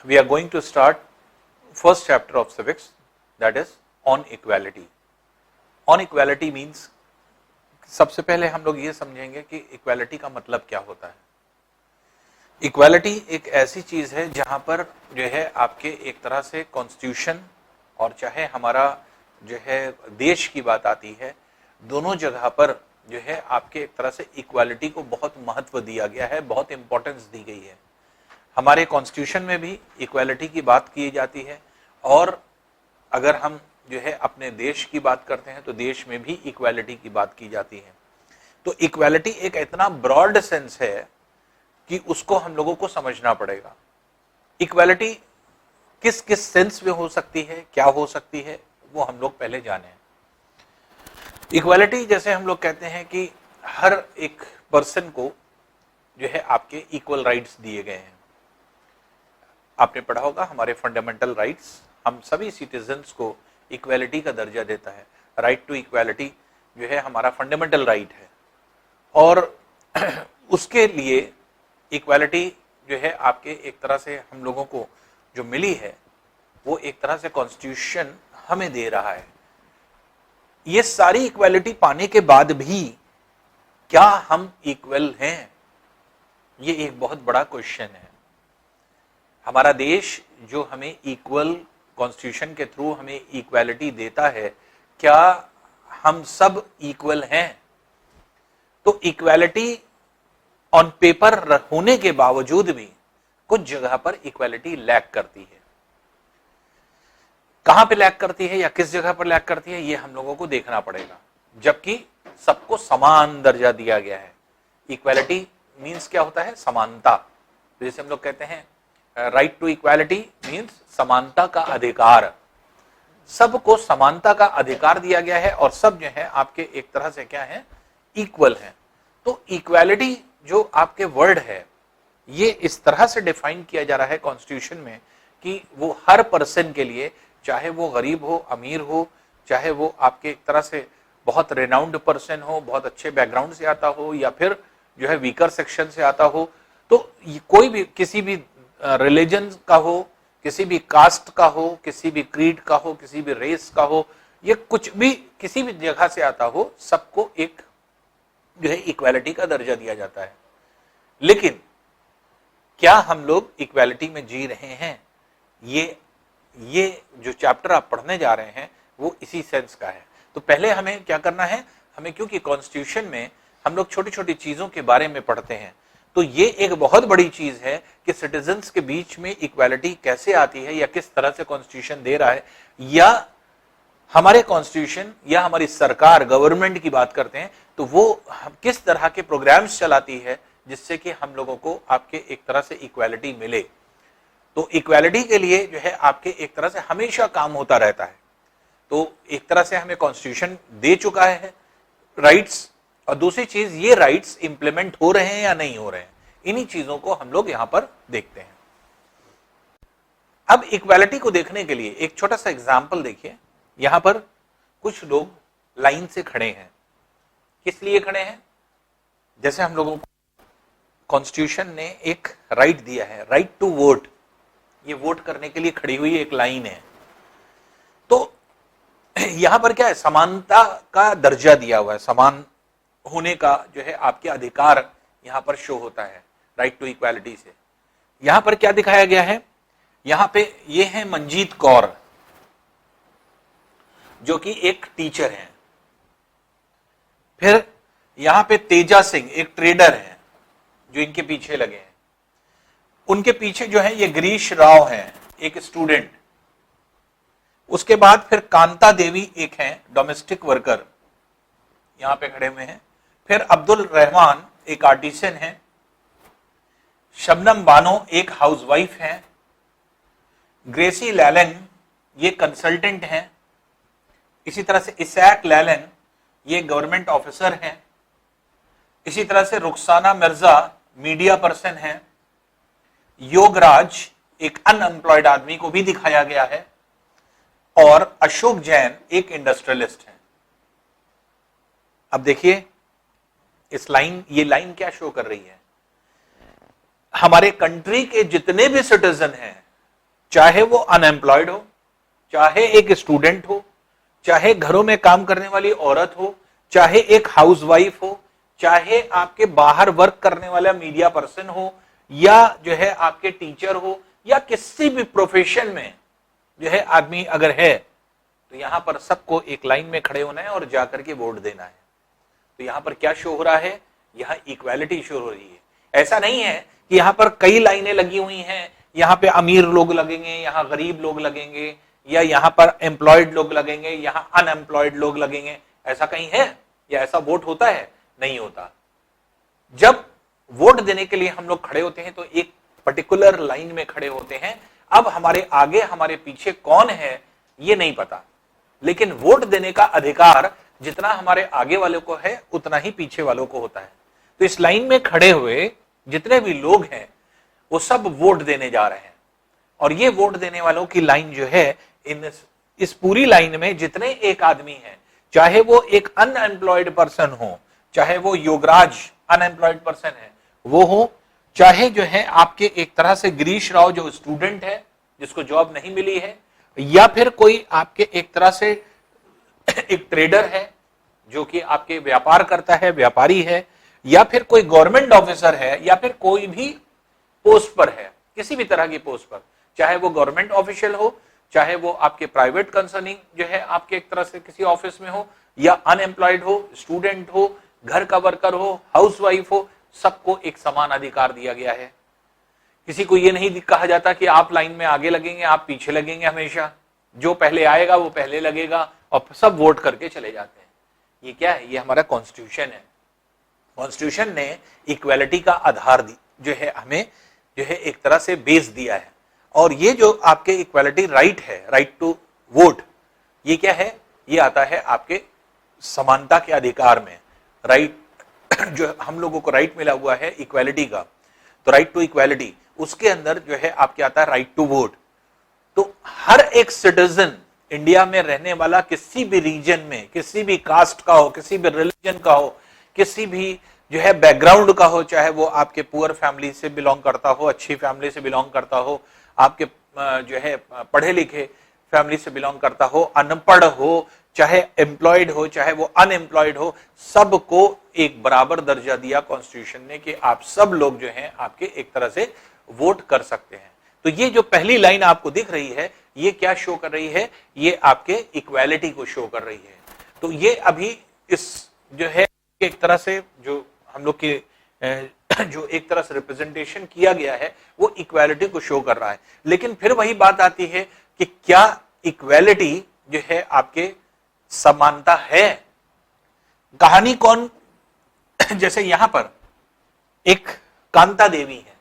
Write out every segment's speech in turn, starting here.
we are going to start first chapter of civics, that is on equality. On equality means, सबसे पहले हम लोग ये समझेंगे कि इक्वालिटी का मतलब क्या होता है. इक्वालिटी एक ऐसी चीज है जहां पर जो है आपके एक तरह से कॉन्स्टिट्यूशन और चाहे हमारा जो है देश की बात आती है, दोनों जगह पर जो है आपके एक तरह से इक्वालिटी को बहुत महत्व दिया गया है, बहुत इंपॉर्टेंस दी गई है. हमारे कॉन्स्टिट्यूशन में भी इक्वालिटी की बात की जाती है, और अगर हम जो है अपने देश की बात करते हैं तो देश में भी इक्वालिटी की बात की जाती है. तो इक्वालिटी एक इतना ब्रॉड सेंस है कि उसको हम लोगों को समझना पड़ेगा. इक्वालिटी किस किस सेंस में हो सकती है, क्या हो सकती है, वो हम लोग पहले जाने. इक्वालिटी जैसे हम लोग कहते हैं कि हर एक पर्सन को जो है आपके इक्वल राइट्स दिए गए हैं. आपने पढ़ा होगा हमारे फंडामेंटल राइट्स, हम सभी सिटीजन्स को इक्वालिटी का दर्जा देता है. राइट टू इक्वालिटी जो है हमारा फंडामेंटल राइट है, और उसके लिए इक्वालिटी जो है आपके एक तरह से हम लोगों को जो मिली है वो एक तरह से कॉन्स्टिट्यूशन हमें दे रहा है. ये सारी इक्वालिटी पाने के बाद भी क्या हम इक्वल हैं, ये एक बहुत बड़ा क्वेश्चन है. हमारा देश जो हमें इक्वल कॉन्स्टिट्यूशन के थ्रू हमें इक्वालिटी देता है, क्या हम सब इक्वल हैं? तो इक्वालिटी ऑन पेपर होने के बावजूद भी कुछ जगह पर इक्वालिटी लैक करती है. कहां पे लैक करती है या किस जगह पर लैक करती है, ये हम लोगों को देखना पड़ेगा. जबकि सबको समान दर्जा दिया गया है. इक्वालिटी मींस क्या होता है? समानता. तो जैसे हम लोग कहते हैं राइट टू इक्वालिटी मींस समानता का अधिकार. सबको समानता का अधिकार दिया गया है और सब जो है आपके एक तरह से क्या है? इक्वल है. तो इक्वालिटी जो आपके वर्ड है ये इस तरह से डिफाइन किया जा रहा है कॉन्स्टिट्यूशन में कि वो हर पर्सन के लिए, चाहे वो गरीब हो, अमीर हो, चाहे वो आपके एक तरह से बहुत रेनाउंड पर्सन हो, बहुत अच्छे बैकग्राउंड से आता हो, या फिर जो है वीकर सेक्शन से आता हो, तो कोई भी किसी भी रिलीजन का हो, किसी भी कास्ट का हो, किसी भी क्रीड का हो, किसी भी रेस का हो, ये कुछ भी किसी भी जगह से आता हो, सबको एक जो है इक्वालिटी का दर्जा दिया जाता है. लेकिन क्या हम लोग इक्वालिटी में जी रहे हैं? ये जो चैप्टर आप पढ़ने जा रहे हैं वो इसी सेंस का है. तो पहले हमें क्या करना है, हमें क्योंकि कॉन्स्टिट्यूशन में हम लोग छोटी छोटी चीजों के बारे में पढ़ते हैं, तो ये एक बहुत बड़ी चीज है कि सिटीजन्स के बीच में इक्वालिटी कैसे आती है, या किस तरह से कॉन्स्टिट्यूशन दे रहा है, या हमारे कॉन्स्टिट्यूशन या हमारी सरकार गवर्नमेंट की बात करते हैं तो वो किस तरह के प्रोग्राम्स चलाती है जिससे कि हम लोगों को आपके एक तरह से इक्वालिटी मिले. तो इक्वालिटी के लिए जो है आपके एक तरह से हमेशा काम होता रहता है. तो एक तरह से हमें कॉन्स्टिट्यूशन दे चुका है राइट्स, और दूसरी चीज ये राइट्स इंप्लीमेंट हो रहे हैं या नहीं हो रहे हैं, इन्हीं चीजों को हम लोग यहां पर देखते हैं. अब इक्वालिटी को देखने के लिए एक छोटा सा एग्जाम्पल देखिए. यहां पर कुछ लोग लाइन से खड़े हैं. किस लिए खड़े हैं? जैसे हम लोगों को कॉन्स्टिट्यूशन ने एक राइट दिया है, राइट टू वोट. ये वोट करने के लिए खड़ी हुई एक लाइन है. तो यहां पर क्या है? समानता का दर्जा दिया हुआ है, समान होने का जो है आपके अधिकार यहां पर शो होता है राइट टू इक्वालिटी से. यहां पर क्या दिखाया गया है? यहां पे ये है मंजीत कौर जो कि एक टीचर हैं. फिर यहां पे तेजा सिंह एक ट्रेडर हैं जो इनके पीछे लगे हैं. उनके पीछे जो है ये गिरीश राव हैं, एक स्टूडेंट. उसके बाद फिर कांता देवी एक हैं डोमेस्टिक वर्कर, यहां पे खड़े हुए हैं. फिर अब्दुल रहमान एक आर्टिसन हैं. शबनम बानो एक हाउसवाइफ हैं. ग्रेसी लैलन ये कंसल्टेंट हैं. इसी तरह से इसैक लैलन ये गवर्नमेंट ऑफिसर हैं. इसी तरह से रुखसाना मिर्जा मीडिया पर्सन हैं. योगराज एक अनएम्प्लॉयड आदमी को भी दिखाया गया है, और अशोक जैन एक इंडस्ट्रियलिस्ट हैं. अब देखिए ये लाइन क्या शो कर रही है? हमारे कंट्री के जितने भी सिटीजन हैं चाहे वो अनएम्प्लॉयड हो, चाहे एक स्टूडेंट हो, चाहे घरों में काम करने वाली औरत हो, चाहे एक हाउसवाइफ हो, चाहे आपके बाहर वर्क करने वाला मीडिया पर्सन हो, या जो है आपके टीचर हो, या किसी भी प्रोफेशन में जो है आदमी अगर है, तो यहां पर सबको एक लाइन में खड़े होना है और जाकर के वोट देना है। तो यहां पर क्या शो हो रहा है, यहां इक्वालिटी शो हो रही है। ऐसा नहीं है कि यहां पर कई लाइनें लगी हुई हैं, यहां पे अमीर लोग लगेंगे, यहां गरीब लोग लगेंगे, या यहां पर एम्प्लॉयड लोग लगेंगे, यहां अनएम्प्लॉयड लोग लगेंगे। ऐसा कहीं है या ऐसा वोट होता है? नहीं होता। जब वोट देने के लिए हम लोग खड़े होते हैं तो एक पर्टिकुलर लाइन में खड़े होते हैं। अब हमारे आगे हमारे पीछे कौन है ये नहीं पता, लेकिन वोट देने का अधिकार जितना हमारे आगे वालों को है उतना ही पीछे वालों को होता है। तो इस लाइन में खड़े हुए जितने भी लोग हैं वो सब वोट देने जा रहे हैं, और ये वोट देने वालों की लाइन जो है, इस पूरी लाइन में जितने एक आदमी हैं, चाहे वो एक अनएम्प्लॉयड पर्सन हो, चाहे वो योगराज अनएम्प्लॉयड पर्सन है वो हो, चाहे जो है आपके एक तरह से गिरीश राव जो स्टूडेंट है जिसको जॉब नहीं मिली है, या फिर कोई आपके एक तरह से एक ट्रेडर है जो कि आपके व्यापार करता है, व्यापारी है, या फिर कोई गवर्नमेंट ऑफिसर है, या फिर कोई भी पोस्ट पर है, किसी भी तरह की पोस्ट पर, चाहे वो गवर्नमेंट ऑफिशियल हो, चाहे वो आपके प्राइवेट कंसर्निंग जो है आपके एक तरह से किसी ऑफिस में हो, या अनएम्प्लॉयड हो, स्टूडेंट हो, घर का वर्कर हो, हाउसवाइफ हो, सबको एक समान अधिकार दिया गया है। किसी को यह नहीं कहा जाता कि आप लाइन में आगे लगेंगे, आप पीछे लगेंगे। हमेशा जो पहले आएगा वो पहले लगेगा, और सब वोट करके चले जाते हैं। ये क्या है? ये हमारा कॉन्स्टिट्यूशन है। कॉन्स्टिट्यूशन ने इक्वालिटी का आधार जो है हमें जो है एक तरह से बेस दिया है। और ये जो आपके इक्वालिटी राइट है, राइट टू वोट, ये क्या है? ये आता है आपके समानता के अधिकार में। राइट जो हम लोगों को राइट मिला हुआ है इक्वालिटी का, तो राइट टू इक्वालिटी, उसके अंदर जो है आपके आता है राइट टू वोट। तो हर एक सिटीजन इंडिया में रहने वाला, किसी भी रीजन में, किसी भी कास्ट का हो, किसी भी रिलीजन का हो, किसी भी जो है बैकग्राउंड का हो, चाहे वो आपके पुअर फैमिली से बिलोंग करता हो, अच्छी फैमिली से बिलोंग करता हो, आपके जो है पढ़े लिखे फैमिली से बिलोंग करता हो, अनपढ़ हो, चाहे एम्प्लॉयड हो, चाहे वो अनएम्प्लॉयड हो, सबको एक बराबर दर्जा दिया कॉन्स्टिट्यूशन ने कि आप सब लोग जो हैं आपके एक तरह से वोट कर सकते हैं। तो ये जो पहली लाइन आपको दिख रही है, ये क्या शो कर रही है? ये आपके इक्वालिटी को शो कर रही है। तो ये अभी इस जो है एक तरह से जो हम लोग के जो एक तरह से रिप्रेजेंटेशन किया गया है वो इक्वालिटी को शो कर रहा है। लेकिन फिर वही बात आती है कि क्या इक्वालिटी जो है आपके समानता है? कहानी कौन जैसे यहां पर एक कांता देवी है।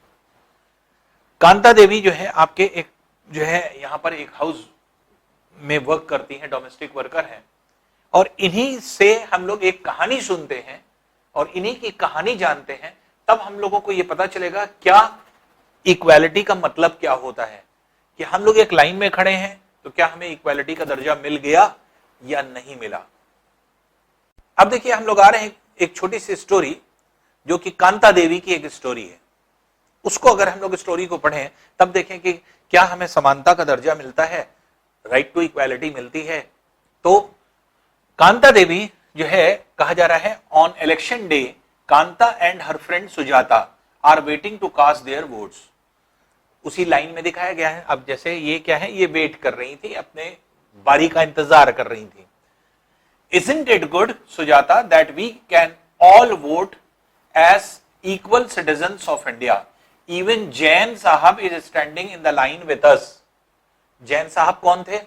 कांता देवी जो है आपके एक जो है यहां पर एक हाउस में वर्क करती हैं, डोमेस्टिक वर्कर हैं, और इन्हीं से हम लोग एक कहानी सुनते हैं और इन्हीं की कहानी जानते हैं। तब हम लोगों को यह पता चलेगा क्या इक्वालिटी का मतलब क्या होता है, कि हम लोग एक लाइन में खड़े हैं तो क्या हमें इक्वालिटी का दर्जा मिल गया या नहीं मिला। अब देखिए हम लोग आ रहे हैं एक छोटी सी स्टोरी जो कि कांता देवी की एक स्टोरी है। उसको अगर हम लोग स्टोरी को पढ़ें तब देखें कि क्या हमें समानता का दर्जा मिलता है, राइट टू इक्वालिटी मिलती है। तो कांता देवी जो है कहा जा रहा है on election day Kanta and her friend Sujata are waiting to cast their votes. उसी लाइन में दिखाया गया है। अब जैसे ये क्या है, ये वेट कर रही थी, अपने बारी का इंतजार कर रही थी। Isn't it good, Sujata, that we can all vote as equal citizens of India? Even Jain साहब is standing in the line with us. Jain साहब कौन थे?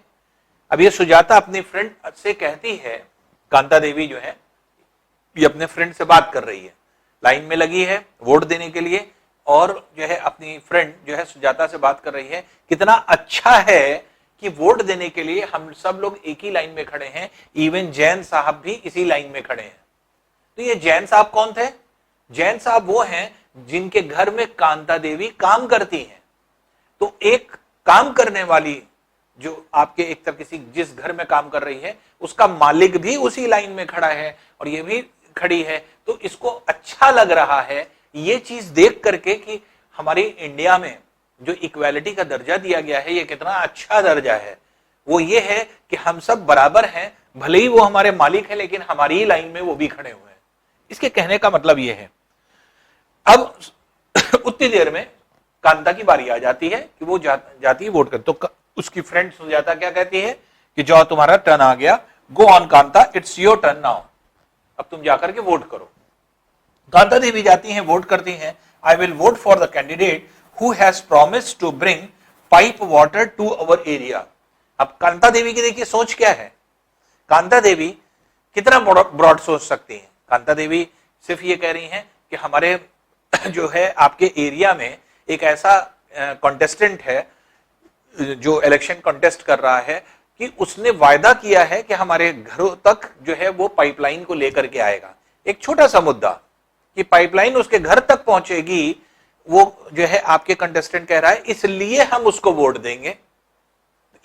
अब ये सुजाता अपनी फ्रेंड से कहती है, कांता देवी जो है ये अपने फ्रेंड से बात कर रही है, लाइन में लगी है वोट देने के लिए, और जो है अपनी फ्रेंड जो है सुजाता से बात कर रही है कितना अच्छा है कि वोट देने के लिए हम सब लोग एक ही लाइन में खड़े हैं, इवन जैन साहब भी इसी लाइन में खड़े हैं। तो ये जैन साहब कौन थे? जैन साहब वो हैं जिनके घर में कांता देवी काम करती हैं। तो एक काम करने वाली जो आपके एक तरह किसी जिस घर में काम कर रही है उसका मालिक भी उसी लाइन में खड़ा है और ये भी खड़ी है। तो इसको अच्छा लग रहा है ये चीज देख करके कि हमारे इंडिया में जो इक्वालिटी का दर्जा दिया गया है ये कितना अच्छा दर्जा है। वो ये है कि हम सब बराबर हैं, भले ही वो हमारे मालिक हैं लेकिन हमारी ही लाइन में वो भी खड़े हुए हैं। इसके कहने का मतलब ये है। अब उतनी देर में कांता की बारी आ जाती है कि वो जाती है वोट कर। तो उसकी फ्रेंड सुजाता क्या कहती है कि जाओ तुम्हारा टर्न आ गया, go on Kanta, it's your turn now, अब तुम जाकर के वोट करो। कांता देवी जाती हैं, वोट करती हैं। I will vote for the candidate who has promised to bring pipe water to our area. अब कांता देवी की देखिए सोच क्या है। कांता देवी कितना ब्रॉड सोच सकती हैं। कांता देवी सिर्फ ये कह रही हैं कि हमारे जो है आपके एरिया में एक ऐसा कॉन्टेस्टेंट है जो इलेक्शन कॉन्टेस्ट कर रहा है कि उसने वायदा किया है कि हमारे घरों तक जो है वो पाइपलाइन को लेकर के आएगा। एक छोटा सा मुद्दा कि पाइपलाइन उसके घर तक पहुंचेगी, वो जो है आपके कंटेस्टेंट कह रहा है इसलिए हम उसको वोट देंगे।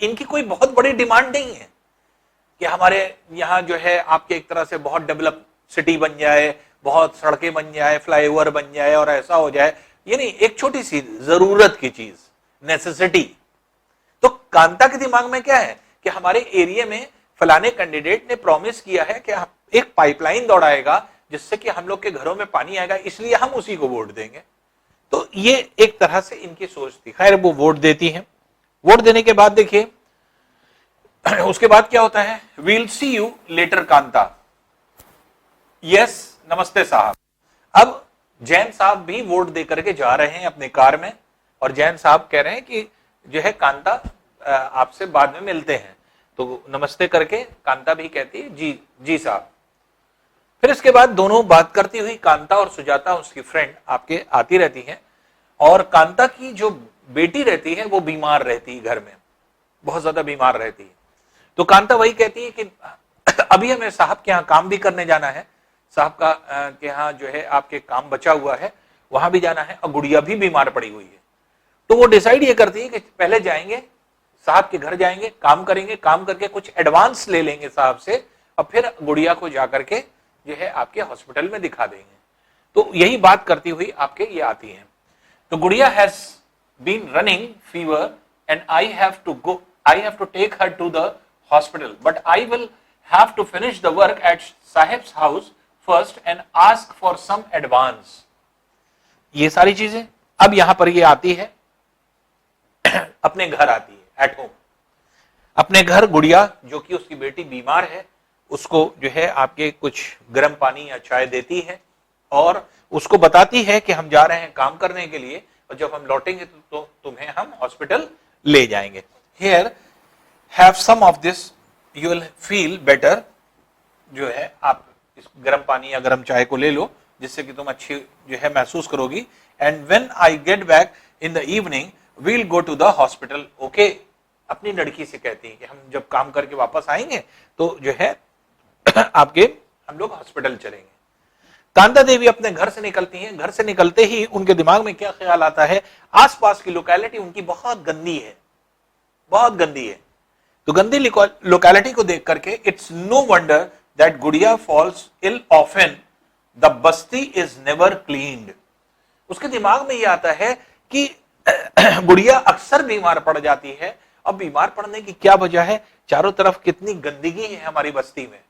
इनकी कोई बहुत बड़ी डिमांड नहीं है कि हमारे यहां जो है आपके एक तरह से बहुत डेवलप सिटी बन जाए, बहुत सड़कें बन जाए, फ्लाईओवर बन जाए और ऐसा हो जाए। ये नहीं, एक छोटी सी जरूरत की चीज, नेसेसिटी। तो कांता के दिमाग में क्या है कि हमारे एरिया में फलाने कैंडिडेट ने प्रॉमिस किया है कि एक पाइपलाइन दौड़ाएगा जिससे कि हम लोग के घरों में पानी आएगा, इसलिए हम उसी को वोट देंगे। तो ये एक तरह से इनकी सोच थी। खैर वो वोट देती हैं। वोट देने के बाद देखिए उसके बाद क्या होता है, we'll see you later Kanta. Yes नमस्ते साहब। अब जैन साहब भी वोट देकर के जा रहे हैं अपने कार में और जैन साहब कह रहे हैं कि जो है कांता आपसे बाद में मिलते हैं। तो नमस्ते करके कांता भी कहती है जी जी साहब। फिर इसके बाद दोनों बात करती हुई कांता और सुजाता उसकी फ्रेंड आपके आती रहती हैं और कांता की जो बेटी रहती है वो बीमार रहती है, घर में बहुत ज्यादा बीमार रहती है। तो कांता वही कहती है कि अभी हमें साहब के यहाँ काम भी करने जाना है, साहब का के यहाँ जो है आपके काम बचा हुआ है, वहां भी जाना है और गुड़िया भी बीमार पड़ी हुई है। तो वो डिसाइड ये करती है कि पहले जाएंगे साहब के घर, जाएंगे काम करेंगे, काम करके कुछ एडवांस ले लेंगे साहब से और फिर गुड़िया को जाकर के जो है आपके हॉस्पिटल में दिखा देंगे। तो यही बात करती हुई आपके ये आती हैं। तो Gudiya has been running fever and I have to take her to the hospital but I will have to finish the work at sahib's house first and ask for some advance. ये सारी चीजें अब यहां पर ये आती है अपने घर आती है, एट होम अपने घर। गुड़िया जो कि उसकी बेटी बीमार है उसको जो है आपके कुछ गर्म पानी या चाय देती है और उसको बताती है कि हम जा रहे हैं काम करने के लिए और जब हम लौटेंगे तो तुम्हें हम हॉस्पिटल ले जाएंगे। Here have some of this you will feel better. जो है आप इस गर्म पानी या गर्म चाय को ले लो जिससे कि तुम अच्छी जो है महसूस करोगी। And when I get back in the evening we'll go to the hospital. Okay, अपनी लड़की से कहती है कि हम जब काम करके वापस आएंगे तो जो है आपके हम लोग हॉस्पिटल चलेंगे। कांता देवी अपने घर से निकलती हैं। घर से निकलते ही उनके दिमाग में क्या ख्याल आता है, आसपास की लोकेलिटी उनकी बहुत गंदी है, बहुत गंदी है। तो गंदी लोकेलिटी को देख करके इट्स नो वंडर दैट गुड़िया false ill often, the Basti is never cleaned. उसके दिमाग में यह आता है कि गुड़िया अक्सर बीमार पड़ जाती है। अब बीमार पड़ने की क्या वजह है, चारों तरफ कितनी गंदगी है हमारी बस्ती में।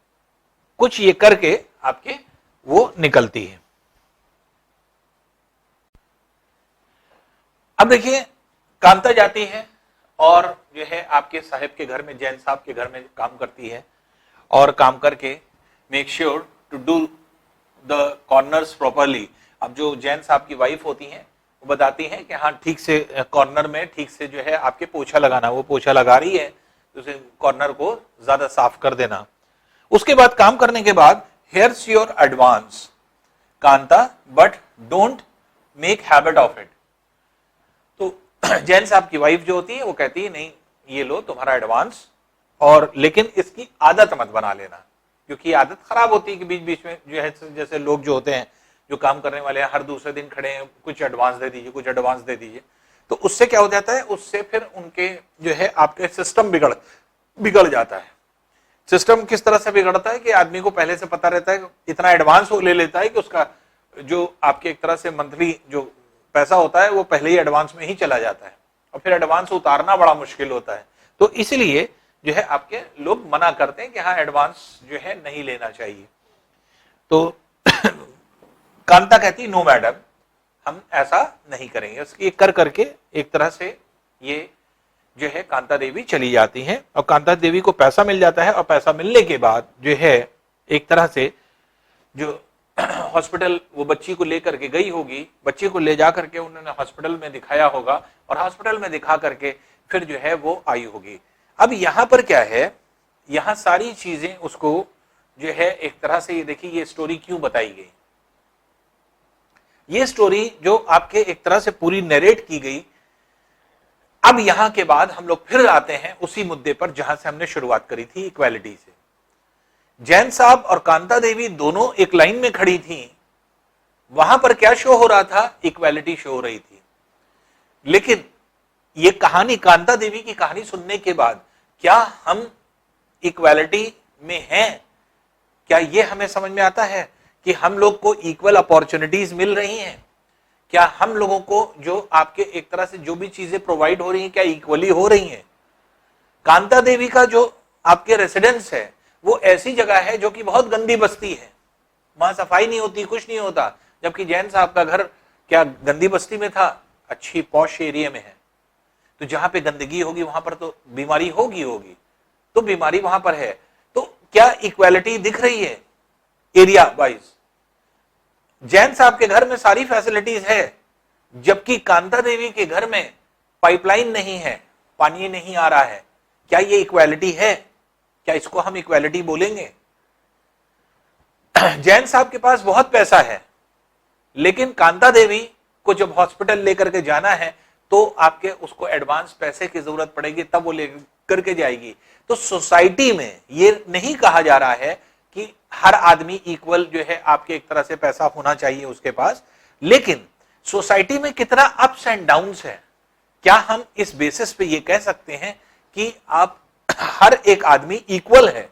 कुछ ये करके आपके वो निकलती है। अब देखिए कांता जाती है और जो है आपके साहब के घर में, जैन साहब के घर में काम करती है और काम करके make sure to do the corners properly. अब जो जैन साहब की वाइफ होती हैं वो बताती हैं कि हाँ ठीक से कॉर्नर में ठीक से जो है आपके पोछा लगाना, वो पोछा लगा रही है तो उसे कॉर्नर को ज्यादा साफ कर देना। उसके बाद काम करने के बाद hairs your advance Kanta but don't make habit of it. तो जैन साहब की वाइफ जो होती है वो कहती है नहीं ये लो तुम्हारा एडवांस, और लेकिन इसकी आदत मत बना लेना क्योंकि आदत खराब होती है कि बीच बीच में जो है जैसे लोग जो होते हैं जो काम करने वाले हैं हर दूसरे दिन खड़े हैं, कुछ एडवांस दे दीजिए, कुछ एडवांस दे दीजिए। तो उससे क्या हो जाता है, उससे फिर उनके जो है आपके सिस्टम बिगड़ जाता है। सिस्टम किस तरह से बिगड़ता है कि आदमी को पहले से पता रहता है, इतना एडवांस वो ले लेता है कि उसका जो आपके एक तरह से मंथली जो पैसा होता है वो पहले ही एडवांस में ही चला जाता है और फिर एडवांस उतारना बड़ा मुश्किल होता है। तो इसलिए जो है आपके लोग मना करते हैं कि हाँ एडवांस जो है नहीं लेना चाहिए। तो कांता कहती नो मैडम, हम ऐसा नहीं करेंगे। उसकी कर करके एक तरह से ये जो है कांता देवी चली जाती हैं और कांता देवी को पैसा मिल जाता है और पैसा मिलने के बाद जो है एक तरह से जो हॉस्पिटल वो बच्ची को लेकर के गई होगी, बच्ची को ले जा करके उन्होंने हॉस्पिटल में दिखाया होगा और हॉस्पिटल में दिखा करके फिर जो है वो आई होगी। अब यहां पर क्या है, यहां सारी चीजें उसको जो है एक तरह से ये देखिए ये स्टोरी क्यों बताई गई। ये स्टोरी जो आपके एक तरह से पूरी नरेट की गई। अब यहां के बाद हम लोग फिर आते हैं उसी मुद्दे पर जहां से हमने शुरुआत करी थी, इक्वालिटी से। जैन साहब और कांता देवी दोनों एक लाइन में खड़ी थी, वहां पर क्या शो हो रहा था, इक्वालिटी शो हो रही थी। लेकिन ये कहानी, कांता देवी की कहानी सुनने के बाद क्या हम इक्वालिटी में हैं? क्या ये हमें समझ में आता है कि हम लोग को इक्वल अपॉर्चुनिटीज मिल रही हैं? क्या हम लोगों को जो आपके एक तरह से जो भी चीजें प्रोवाइड हो रही हैं क्या इक्वली हो रही हैं? कांता देवी का जो आपके रेसिडेंस है वो ऐसी जगह है जो कि बहुत गंदी बस्ती है, वहां सफाई नहीं होती, कुछ नहीं होता। जबकि जैन साहब का घर क्या गंदी बस्ती में था? अच्छी पॉश एरिया में है। तो जहां पे गंदगी होगी वहां पर तो बीमारी होगी, तो बीमारी वहां पर है। तो क्या इक्वालिटी दिख रही है एरिया वाइज? जैन साहब के घर में सारी फैसिलिटीज है, जबकि कांता देवी के घर में पाइपलाइन नहीं है, पानी नहीं आ रहा है। क्या ये इक्वालिटी है? क्या इसको हम इक्वालिटी बोलेंगे? जैन साहब के पास बहुत पैसा है, लेकिन कांता देवी को जब हॉस्पिटल लेकर के जाना है तो आपके उसको एडवांस पैसे की जरूरत पड़ेगी, तब वो लेकर के जाएगी। तो सोसाइटी में ये नहीं कहा जा रहा है कि हर आदमी इक्वल जो है आपके एक तरह से पैसा होना चाहिए उसके पास, लेकिन सोसाइटी में कितना अप्स एंड डाउन्स है। क्या हम इस बेसिस पे ये कह सकते हैं कि आप हर एक आदमी इक्वल है,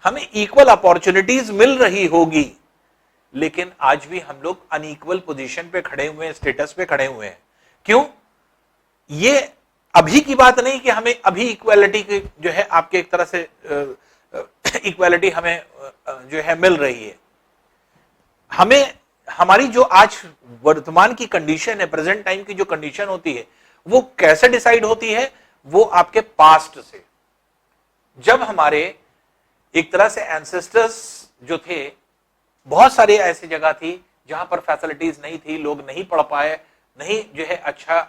हमें इक्वल अपॉर्चुनिटीज मिल रही होगी, लेकिन आज भी हम लोग अनइक्वल पोजीशन पे खड़े हुए हैं, स्टेटस पे खड़े हुए हैं। क्यों? ये अभी की बात नहीं कि हमें अभी इक्वालिटी की जो है आपके एक तरह से इक्वालिटी हमें जो है मिल रही है। हमें हमारी जो आज वर्तमान की कंडीशन है, प्रेजेंट टाइम की जो कंडीशन होती है, वो कैसे डिसाइड होती है? वो आपके पास्ट से, जब हमारे एक तरह से एंसेस्टर्स जो थे, बहुत सारी ऐसी जगह थी जहां पर फैसिलिटीज नहीं थी, लोग नहीं पढ़ पाए, नहीं जो है अच्छा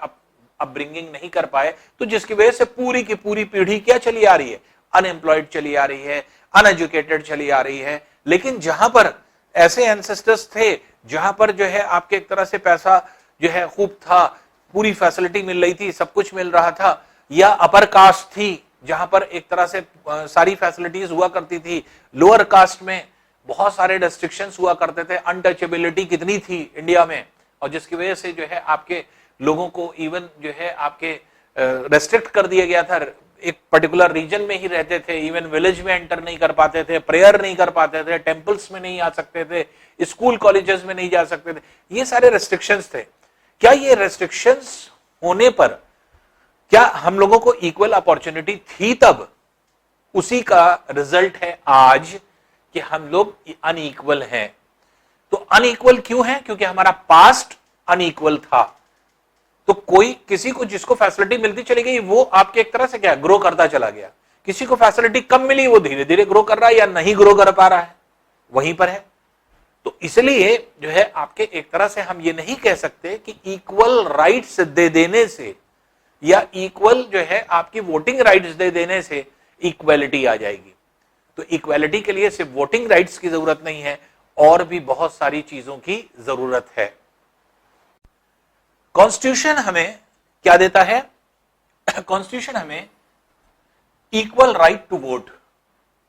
अपब्रिंगिंग नहीं कर पाए, तो जिसकी वजह से पूरी की पूरी पीढ़ी क्या चली आ रही है, अनएम्प्लॉयड चली आ रही है, अनएजुकेटेड चली आ रही है। लेकिन जहां पर ऐसे एंसेस्टर्स थे जहां पर जो है आपके एक तरह से पैसा जो है खूब था, पूरी फैसिलिटी मिल रही थी, सब कुछ मिल रहा था, या अपर कास्ट थी जहां पर एक तरह से सारी फैसिलिटीज हुआ करती थी, लोअर कास्ट में बहुत सारे रेस्ट्रिक्शंस हुआ करते थे, अनटचेबिलिटी कितनी थी इंडिया में, और जिसकी वजह से जो है आपके लोगों को इवन जो है आपके रेस्ट्रिक्ट कर दिया गया था, एक पर्टिकुलर रीजन में ही रहते थे, इवन विलेज में एंटर नहीं कर पाते थे, प्रेयर नहीं कर पाते थे, टेंपल्स में नहीं आ सकते थे, स्कूल कॉलेजेस में नहीं जा सकते थे, ये सारे रेस्ट्रिक्शंस थे। क्या ये रेस्ट्रिक्शंस होने पर क्या हम लोगों को इक्वल अपॉर्चुनिटी थी तब? उसी का रिजल्ट है आज कि हम लोग अनइक्वल हैं। तो अनइक्वल क्यों है? क्योंकि हमारा पास्ट अनइक्वल था। तो कोई किसी को जिसको फैसिलिटी मिलती चली गई वो आपके एक तरह से क्या ग्रो करता चला गया, किसी को फैसिलिटी कम मिली वो धीरे धीरे ग्रो कर रहा है या नहीं ग्रो कर पा रहा है, वहीं पर है। तो इसलिए जो है आपके एक तरह से हम ये नहीं कह सकते कि इक्वल राइट्स दे देने से या इक्वल जो है आपकी वोटिंग राइट्स दे देने से इक्वालिटी आ जाएगी। तो इक्वालिटी के लिए सिर्फ वोटिंग राइट्स की जरूरत नहीं है, और भी बहुत सारी चीजों की जरूरत है। कॉन्स्टिट्यूशन हमें क्या देता है? कॉन्स्टिट्यूशन हमें equal right to vote,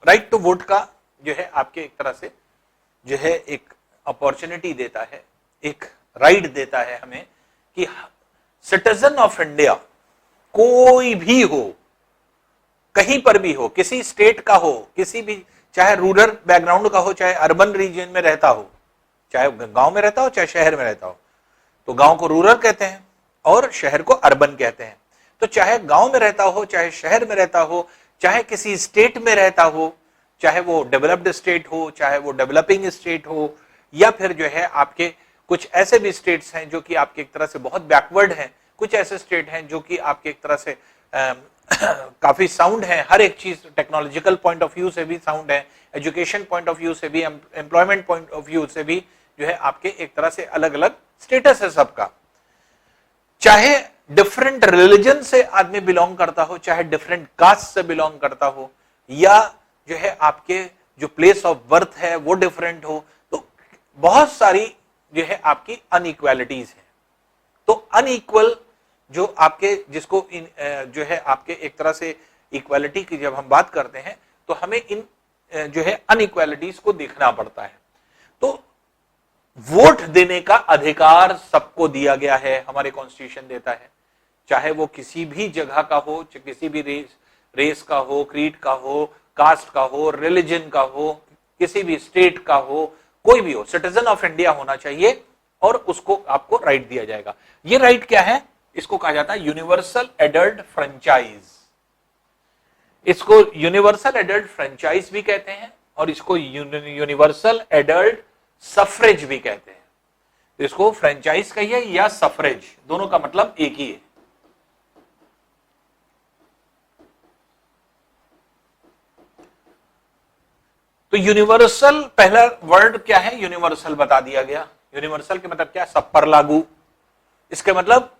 right to vote का जो है आपके एक तरह से जो है एक अपॉर्चुनिटी देता है, एक राइट देता है हमें कि सिटीजन ऑफ इंडिया कोई भी हो, कहीं पर भी हो, किसी स्टेट का हो, किसी भी, चाहे रूरल बैकग्राउंड का हो, चाहे अर्बन रीजन में रहता हो, चाहे गांव में रहता हो, चाहे शहर में रहता हो, तो गांव को रूरल कहते हैं और शहर को अर्बन कहते हैं। तो चाहे गांव में रहता हो, चाहे शहर में रहता हो, चाहे किसी स्टेट में रहता हो, चाहे वो डेवलप्ड स्टेट हो, चाहे वो डेवलपिंग स्टेट हो, या फिर जो है आपके कुछ ऐसे भी स्टेट्स हैं जो कि आपके एक तरह से बहुत बैकवर्ड हैं, कुछ ऐसे स्टेट हैं जो कि आपके एक तरह से काफी साउंड है, हर एक चीज टेक्नोलॉजिकल पॉइंट ऑफ व्यू से भी साउंड है, एजुकेशन पॉइंट ऑफ व्यू से भी, एम्प्लॉयमेंट पॉइंट ऑफ व्यू से भी जो है आपके एक तरह से अलग अलग स्टेटस है सबका। चाहे डिफरेंट रिलीजन से आदमी बिलोंग करता हो, चाहे डिफरेंट कास्ट से बिलोंग करता हो, या जो है आपके जो प्लेस ऑफ बर्थ है वो डिफरेंट हो, तो बहुत सारी जो है आपकी अनइक्वालिटीज है। तो अनइक्वल जो आपके जिसको जो है आपके एक तरह से इक्वालिटी की जब हम बात करते हैं तो हमें इन जो है अनइक्वालिटीज को देखना पड़ता है। तो वोट देने का अधिकार सबको दिया गया है, हमारे कॉन्स्टिट्यूशन देता है, चाहे वो किसी भी जगह का हो, किसी भी रेस का हो, क्रीड का हो, कास्ट का हो, रिलीजन का हो, किसी भी स्टेट का हो, कोई भी हो, सिटीजन ऑफ इंडिया होना चाहिए और उसको आपको राइट दिया जाएगा। ये राइट क्या है? इसको कहा जाता है यूनिवर्सल एडल्ट फ्रेंचाइज। इसको यूनिवर्सल एडल्ट फ्रेंचाइज भी कहते हैं और इसको यूनिवर्सल एडल्ट सफरेज भी कहते हैं। तो इसको फ्रेंचाइज कहिए या सफरेज, दोनों का मतलब एक ही है। तो यूनिवर्सल, पहला वर्ड क्या है? यूनिवर्सल बता दिया गया। यूनिवर्सल के मतलब क्या? सब पर लागू। इसके मतलब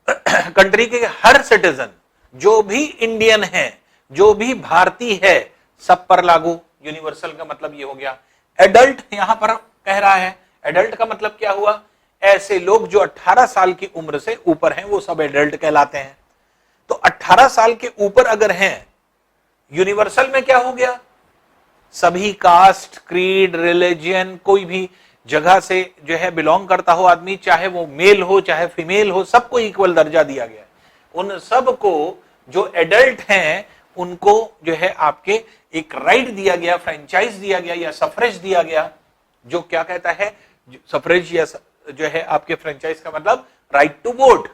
कंट्री के हर सिटीजन, जो भी इंडियन है, जो भी भारतीय है, सब पर लागू। यूनिवर्सल का मतलब ये हो गया। एडल्ट यहां पर कह रहा है, एडल्ट का मतलब क्या हुआ? ऐसे लोग जो 18 साल की उम्र से ऊपर हैं वो सब एडल्ट कहलाते हैं। तो 18 साल के ऊपर अगर हैं, यूनिवर्सल में क्या हो गया? सभी कास्ट, क्रीड, रिलीजन, कोई भी जगह से जो है बिलोंग करता हो आदमी, चाहे वो मेल हो चाहे फीमेल हो, सबको इक्वल दर्जा दिया गया है। उन सबको जो एडल्ट हैं उनको जो है आपके एक राइट दिया गया, फ्रेंचाइज दिया गया या सफरेज दिया गया। जो क्या कहता है सफरेज या जो है आपके फ्रेंचाइज का मतलब राइट टू वोट।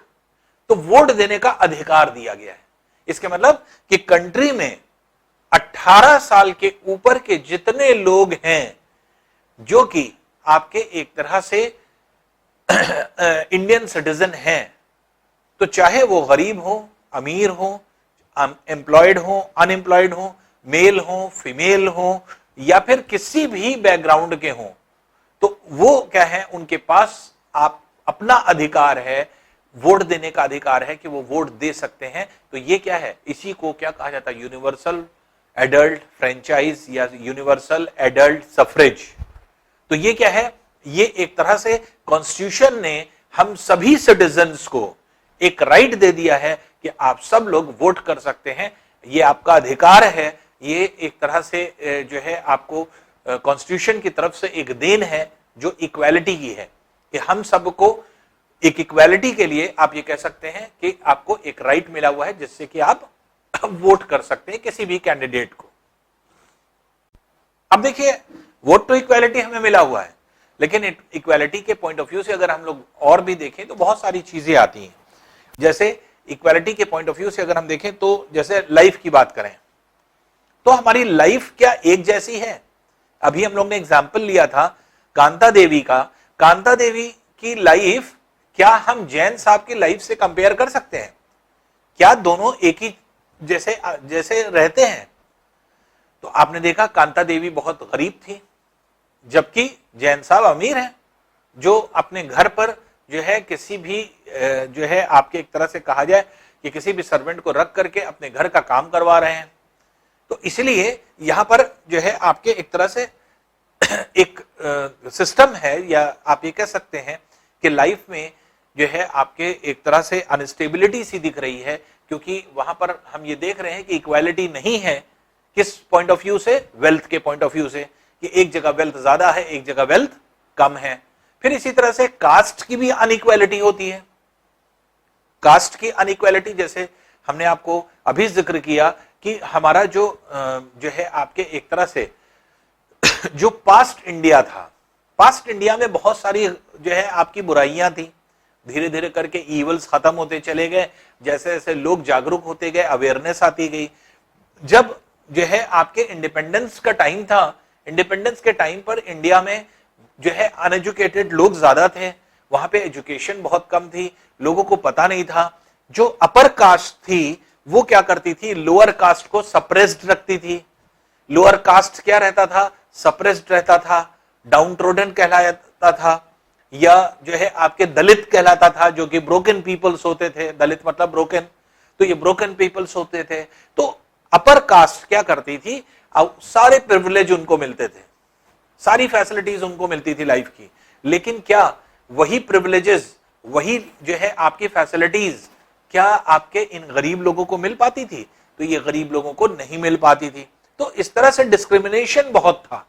तो वोट देने का अधिकार दिया गया है। इसके मतलब कि कंट्री में 18 साल के ऊपर के जितने लोग हैं जो कि आपके एक तरह से इंडियन सिटीजन हैं, तो चाहे वो गरीब हो, अमीर हो, एम्प्लॉयड हो, अनएम्प्लॉयड हो, मेल हो, फीमेल हो, या फिर किसी भी बैकग्राउंड के हो, तो वो क्या है, उनके पास आप अपना अधिकार है, वोट देने का अधिकार है कि वो वोट दे सकते हैं। तो ये क्या है? इसी को क्या कहा जाता है? यूनिवर्सल एडल्ट फ्रेंचाइज या यूनिवर्सल एडल्ट सफरेज। तो ये क्या है? ये एक तरह से कॉन्स्टिट्यूशन ने हम सभी सिटीजन्स को एक राइट दे दिया है कि आप सब लोग वोट कर सकते हैं, ये आपका अधिकार है। ये एक तरह से जो है आपको कॉन्स्टिट्यूशन की तरफ से एक देन है जो इक्वालिटी की है, कि हम सबको एक इक्वालिटी के लिए आप ये कह सकते हैं कि आपको एक राइट मिला हुआ है जिससे कि आप वोट कर सकते हैं किसी भी कैंडिडेट को। अब देखिए, वोट तो इक्वालिटी हमें मिला हुआ है, लेकिन इक्वालिटी के पॉइंट ऑफ व्यू से अगर हम लोग और भी देखें तो बहुत सारी चीजें आती हैं। जैसे इक्वालिटी के पॉइंट ऑफ व्यू से अगर हम देखें तो जैसे लाइफ की बात करें तो हमारी लाइफ क्या एक जैसी है? अभी हम लोग ने एग्जाम्पल लिया था कांता देवी का। कांता देवी की लाइफ क्या हम जैन साहब की लाइफ से कंपेयर कर सकते हैं? क्या दोनों एक ही जैसे रहते हैं? तो आपने देखा कांता देवी बहुत गरीब थी, जबकि जैन साहब अमीर हैं, जो अपने घर पर जो है किसी भी जो है आपके एक तरह से कहा जाए कि किसी भी सर्वेंट को रख करके अपने घर का काम करवा रहे हैं। तो इसलिए यहां पर जो है आपके एक तरह से एक सिस्टम है, या आप ये कह सकते हैं कि लाइफ में जो है आपके एक तरह से अनस्टेबिलिटी सी दिख रही है, क्योंकि वहां पर हम ये देख रहे हैं कि इक्वालिटी नहीं है। किस पॉइंट ऑफ व्यू से? वेल्थ के पॉइंट ऑफ व्यू से, कि एक जगह वेल्थ ज्यादा है, एक जगह वेल्थ कम है। फिर इसी तरह से कास्ट की भी अनइक्वालिटी होती है। कास्ट की अनइक्वालिटी जैसे हमने आपको अभी जिक्र किया कि हमारा जो है आपके एक तरह से जो पास्ट इंडिया था, पास्ट इंडिया में बहुत सारी जो है आपकी बुराइयां थी, धीरे धीरे करके ईवल्स खत्म होते चले गए, जैसे जैसे लोग जागरूक होते गए, अवेयरनेस आती गई। जब जो है आपके इंडिपेंडेंस का टाइम था, इंडिपेंडेंस के टाइम पर इंडिया में जो है अनएजुकेटेड लोग ज्यादा थे, वहां पे एजुकेशन बहुत कम थी, लोगों को पता नहीं था। जो अपर कास्ट थी वो क्या करती थी, लोअर कास्ट को सप्रेस्ड रखती थी। लोअर कास्ट क्या रहता था, सप्रेस्ड रहता था, डाउन ट्रोडन कहलाता था, या जो है आपके दलित कहलाता था, जो कि ब्रोकन पीपल्स होते थे। दलित मतलब ब्रोकन, तो ये ब्रोकन पीपल्स होते थे। तो अपर कास्ट क्या करती थी, सारे प्रिविलेज उनको मिलते थे, सारी फैसिलिटीज उनको मिलती थी लाइफ की, लेकिन क्या वही प्रिविलेजेस, वही जो है आपकी फैसिलिटीज क्या आपके इन गरीब लोगों को मिल पाती थी? तो ये गरीब लोगों को नहीं मिल पाती थी। तो इस तरह से डिस्क्रिमिनेशन बहुत था।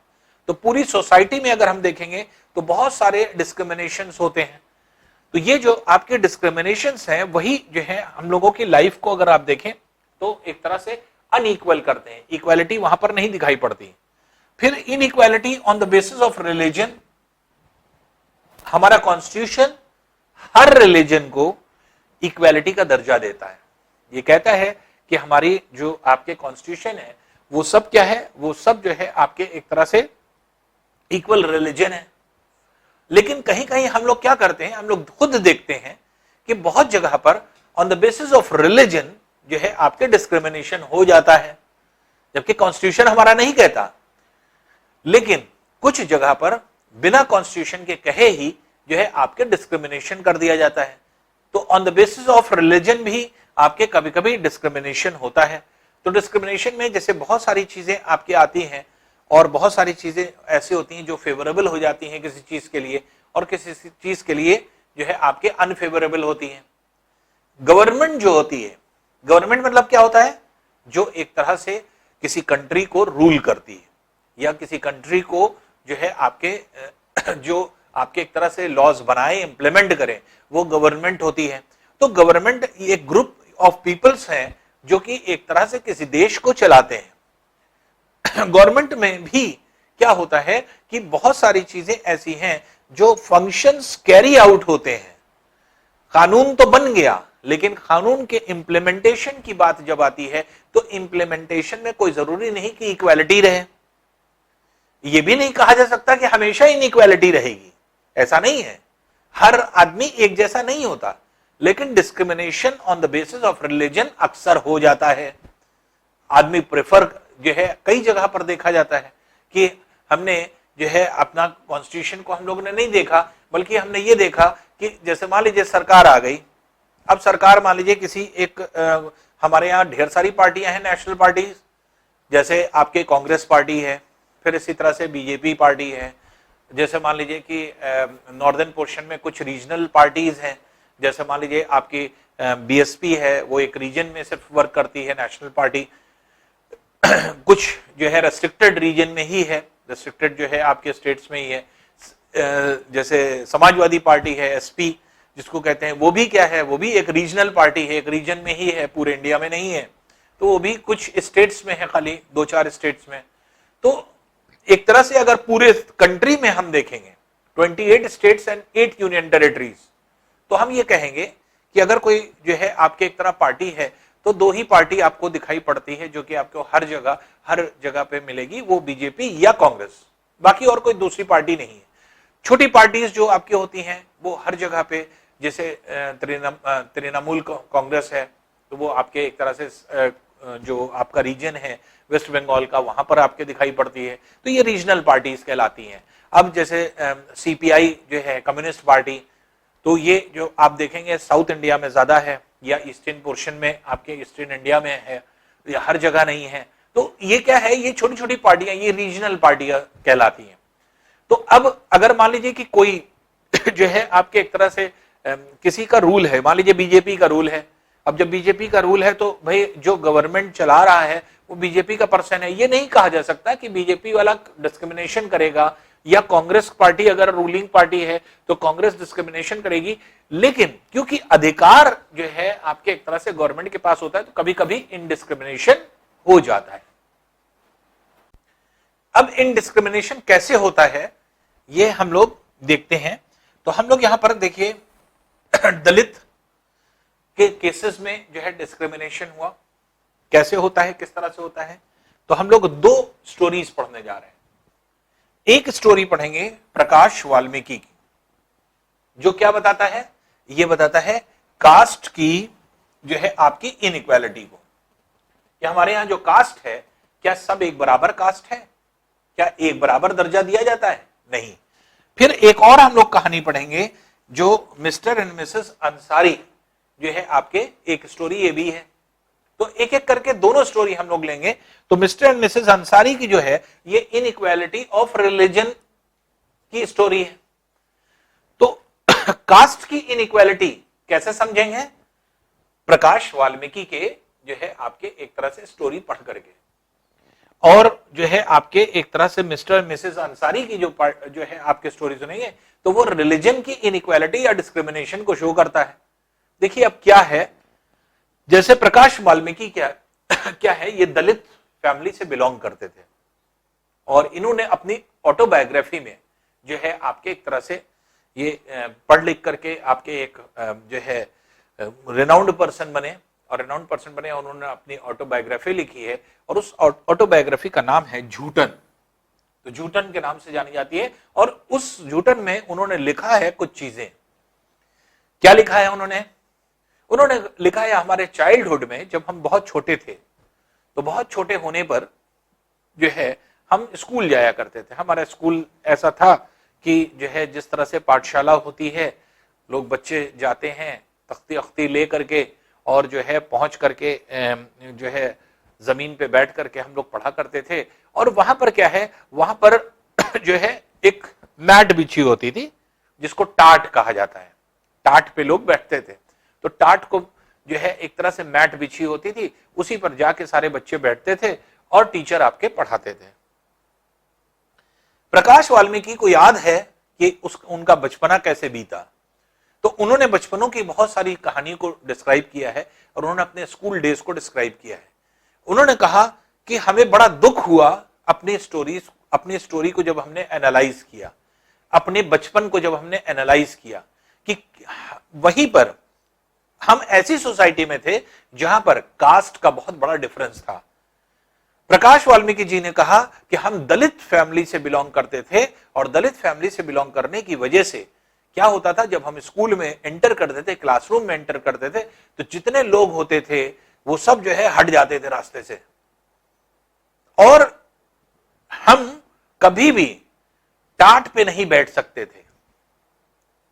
तो पूरी सोसाइटी में अगर हम देखेंगे तो बहुत सारे डिस्क्रिमिनेशंस होते हैं। तो ये जो आपके डिस्क्रिमिनेशंस हैं वही जो है हम लोगों की लाइफ को अगर आप देखें तो एक तरह से अनइक्वल करते हैं, इक्वालिटी वहां पर नहीं दिखाई पड़ती। फिर inequality on the basis of religion, हमारा कॉन्स्टिट्यूशन हर रिलीजन को इक्वालिटी का दर्जा देता है। ये कहता है कि हमारी जो आपके कॉन्स्टिट्यूशन है वो सब क्या है, वो सब जो है आपके एक तरह से इक्वल रिलीजन है। लेकिन कहीं कहीं हम लोग क्या करते हैं, हम लोग खुद देखते हैं कि बहुत जगह पर on the basis of religion जो है आपके डिस्क्रिमिनेशन हो जाता है, जबकि कॉन्स्टिट्यूशन हमारा नहीं कहता। लेकिन कुछ जगह पर बिना कॉन्स्टिट्यूशन के कहे ही जो है आपके डिस्क्रिमिनेशन कर दिया जाता है। तो on the basis of religion भी आपके कभी कभी डिस्क्रिमिनेशन होता है। तो डिस्क्रिमिनेशन में जैसे बहुत सारी चीजें आपकी आती हैं, और बहुत सारी चीजें ऐसी होती हैं जो फेवरेबल हो जाती हैं किसी चीज के लिए, और किसी चीज के लिए जो है आपके अनफेवरेबल होती हैं। गवर्नमेंट जो होती है, गवर्नमेंट मतलब क्या होता है, जो एक तरह से किसी कंट्री को रूल करती है, या किसी कंट्री को जो है आपके जो आपके एक तरह से लॉज बनाए, इंप्लीमेंट करे, वो गवर्नमेंट होती है। तो गवर्नमेंट एक ग्रुप ऑफ पीपल्स हैं जो कि एक तरह से किसी देश को चलाते हैं। गवर्नमेंट में भी क्या होता है कि बहुत सारी चीजें ऐसी हैं जो फंक्शंस कैरी आउट होते हैं। कानून तो बन गया, लेकिन कानून के इंप्लीमेंटेशन की बात जब आती है तो इंप्लीमेंटेशन में कोई जरूरी नहीं कि इक्वालिटी रहे। यह भी नहीं कहा जा सकता कि हमेशा इनइक्वालिटी रहेगी, ऐसा नहीं है। हर आदमी एक जैसा नहीं होता, लेकिन discrimination on the basis of religion अक्सर हो जाता है। आदमी प्रेफर जो है कई जगह पर देखा जाता है कि हमने जो है अपना कॉन्स्टिट्यूशन को हम लोगों ने नहीं देखा, बल्कि हमने ये देखा कि जैसे मान लीजिए सरकार आ गई। अब सरकार मान लीजिए किसी एक हमारे यहाँ ढेर सारी पार्टियां हैं, नेशनल पार्टीज, जैसे आपके कांग्रेस पार्टी है, फिर इसी तरह से बीजेपी पार्टी है, जैसे मान लीजिए कि नॉर्दर्न पोर्शन में कुछ रीजनल पार्टीज हैं, जैसे मान लीजिए आपकी बीएसपी है, वो एक रीजन में सिर्फ वर्क करती है, नेशनल पार्टी। कुछ जो है रेस्ट्रिक्टेड रीजन में ही है, रेस्ट्रिक्टेड जो है आपके स्टेट्स में ही है। जैसे समाजवादी पार्टी है, एसपी जिसको कहते हैं, वो भी क्या है, वो भी एक रीजनल पार्टी है, एक रीजन में ही है, पूरे इंडिया में नहीं है। तो वो भी कुछ स्टेट्स में है, खाली 2-4 स्टेट्स में। तो एक तरह से अगर पूरे कंट्री में हम देखेंगे 28 स्टेट्स एंड 8 यूनियन टेरिटरीज, तो हम ये कहेंगे कि अगर कोई जो है आपके एक तरह पार्टी है तो 2 ही पार्टी आपको दिखाई पड़ती है जो कि आपको हर जगह पे मिलेगी, वो बीजेपी या कांग्रेस, बाकी और कोई दूसरी पार्टी नहीं है। छोटी पार्टीज जो आपकी होती हैं वो हर जगह पे, जैसे तृणमूल कांग्रेस है, तो वो आपके एक तरह से जो आपका रीजन है वेस्ट बंगाल का, वहां पर आपके दिखाई पड़ती है। तो ये रीजनल पार्टीज कहलाती हैं। अब जैसे सीपीआई जो है कम्युनिस्ट पार्टी, तो ये जो आप देखेंगे साउथ इंडिया में ज्यादा है, या ईस्टर्न पोर्शन में आपके ईस्टर्न इंडिया में है, या हर जगह नहीं है। तो ये क्या है, ये छोटी छोटी पार्टियां, ये रीजनल पार्टियां कहलाती हैं। तो अब अगर मान लीजिए कि कोई जो है आपके एक तरह से किसी का रूल है, मान लीजिए बीजेपी का रूल है। अब जब बीजेपी का रूल है तो भाई जो गवर्नमेंट चला रहा है वो बीजेपी का पर्सन है। ये नहीं कहा जा सकता कि बीजेपी वाला डिस्क्रिमिनेशन करेगा, या कांग्रेस पार्टी अगर रूलिंग पार्टी है तो कांग्रेस डिस्क्रिमिनेशन करेगी। लेकिन क्योंकि अधिकार जो है आपके एक तरह से गवर्नमेंट के पास होता है, तो कभी कभी इनडिस्क्रिमिनेशन हो जाता है। अब इनडिस्क्रिमिनेशन कैसे होता है ये हम लोग देखते हैं। तो हम लोग यहां पर देखिए दलित के केसेस में जो है डिस्क्रिमिनेशन हुआ, कैसे होता है, किस तरह से होता है, तो हम लोग दो स्टोरीज पढ़ने जा रहे हैं। एक स्टोरी पढ़ेंगे प्रकाश वाल्मीकि की, जो क्या बताता है, ये बताता है कास्ट की जो है आपकी इनइक्वालिटी को। क्या हमारे यहां जो कास्ट है, क्या सब एक बराबर कास्ट है? क्या एक बराबर दर्जा दिया जाता है? नहीं। फिर एक और हम लोग कहानी पढ़ेंगे जो मिस्टर एंड मिसेस अंसारी जो है आपके, एक स्टोरी ये भी है। तो एक एक करके दोनों स्टोरी हम लोग लेंगे। तो मिस्टर एंड मिसेस अंसारी की जो है ये इनइक्वालिटी ऑफ रिलीजन की स्टोरी है। तो कास्ट की इनइक्वालिटी कैसे समझेंगे? प्रकाश वाल्मीकि के जो है आपके एक तरह से स्टोरी पढ़ करके, और जो है आपके एक तरह से मिस्टर मिसेस अंसारी की जो है आपके स्टोरी सुनेंगे, तो वो रिलीजन की इनइक्वालिटी या डिस्क्रिमिनेशन को शो करता है। देखिए अब क्या है, जैसे प्रकाश वाल्मीकि क्या है, ये दलित फैमिली से बिलोंग करते थे, और इन्होंने अपनी ऑटोबायोग्राफी में जो है आपके एक तरह से ये पढ़ लिख करके आपके एक जो है रेनाउंड पर्सन बने, और रेनाउंड पर्सन बने, और उन्होंने अपनी ऑटोबायोग्राफी लिखी है, और उस ऑटोबायोग्राफी का नाम है झूठन। तो झूठन के नाम से जानी जाती है। और उस झूठन में उन्होंने लिखा है कुछ चीजें। क्या लिखा है उन्होंने लिखा है, हमारे चाइल्डहुड में जब हम बहुत छोटे थे, तो बहुत छोटे होने पर जो है हम स्कूल जाया करते थे। हमारा स्कूल ऐसा था कि जो है जिस तरह से पाठशाला होती है, लोग बच्चे जाते हैं तख्ती अख्ती ले करके, और जो है पहुंच करके जो है जमीन पे बैठ करके हम लोग पढ़ा करते थे। और वहां पर क्या है, वहां पर जो है एक मैट बिछी होती थी जिसको टाट कहा जाता है। टाट पे लोग बैठते थे, तो टाट को जो है एक तरह से मैट बिछी होती थी, उसी पर जाके सारे बच्चे बैठते थे और टीचर आपके पढ़ाते थे। प्रकाश वाल्मीकि को याद है कि उनका बचपना कैसे बीता। तो उन्होंने बचपनों की बहुत सारी कहानी को डिस्क्राइब किया है, और उन्होंने अपने स्कूल डेज को डिस्क्राइब किया है। उन्होंने कहा कि हमें बड़ा दुख हुआ अपनी स्टोरी को जब हमने एनालाइज किया, अपने बचपन को जब हमने एनालाइज किया, कि वहीं पर हम ऐसी सोसाइटी में थे जहां पर कास्ट का बहुत बड़ा डिफरेंस था। प्रकाश वाल्मीकि जी ने कहा कि हम दलित फैमिली से बिलोंग करते थे, और दलित फैमिली से बिलोंग करने की वजह से क्या होता था, जब हम स्कूल में एंटर करते थे, क्लासरूम में एंटर करते थे, तो जितने लोग होते थे वो सब जो है हट जाते थे रास्ते से, और हम कभी भी टाट पे नहीं बैठ सकते थे।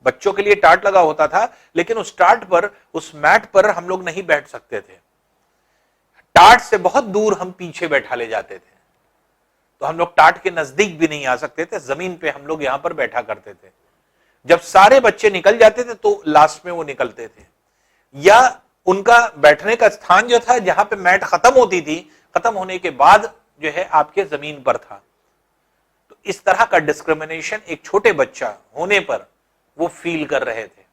बच्चों के लिए टाट लगा होता था, लेकिन उस टाट पर, उस मैट पर हम लोग नहीं बैठ सकते थे। टाट से बहुत दूर हम पीछे बैठा ले जाते थे, तो हम लोग टाट के नजदीक भी नहीं आ सकते थे। जमीन पे हम लोग यहां पर बैठा करते थे। जब सारे बच्चे निकल जाते थे तो लास्ट में वो निकलते थे, या उनका बैठने का स्थान जो था, जहां पे मैट खत्म होती थी, खत्म होने के बाद जो है आपके जमीन पर था। तो इस तरह का डिस्क्रिमिनेशन एक छोटे बच्चा होने पर वो फील कर रहे थे।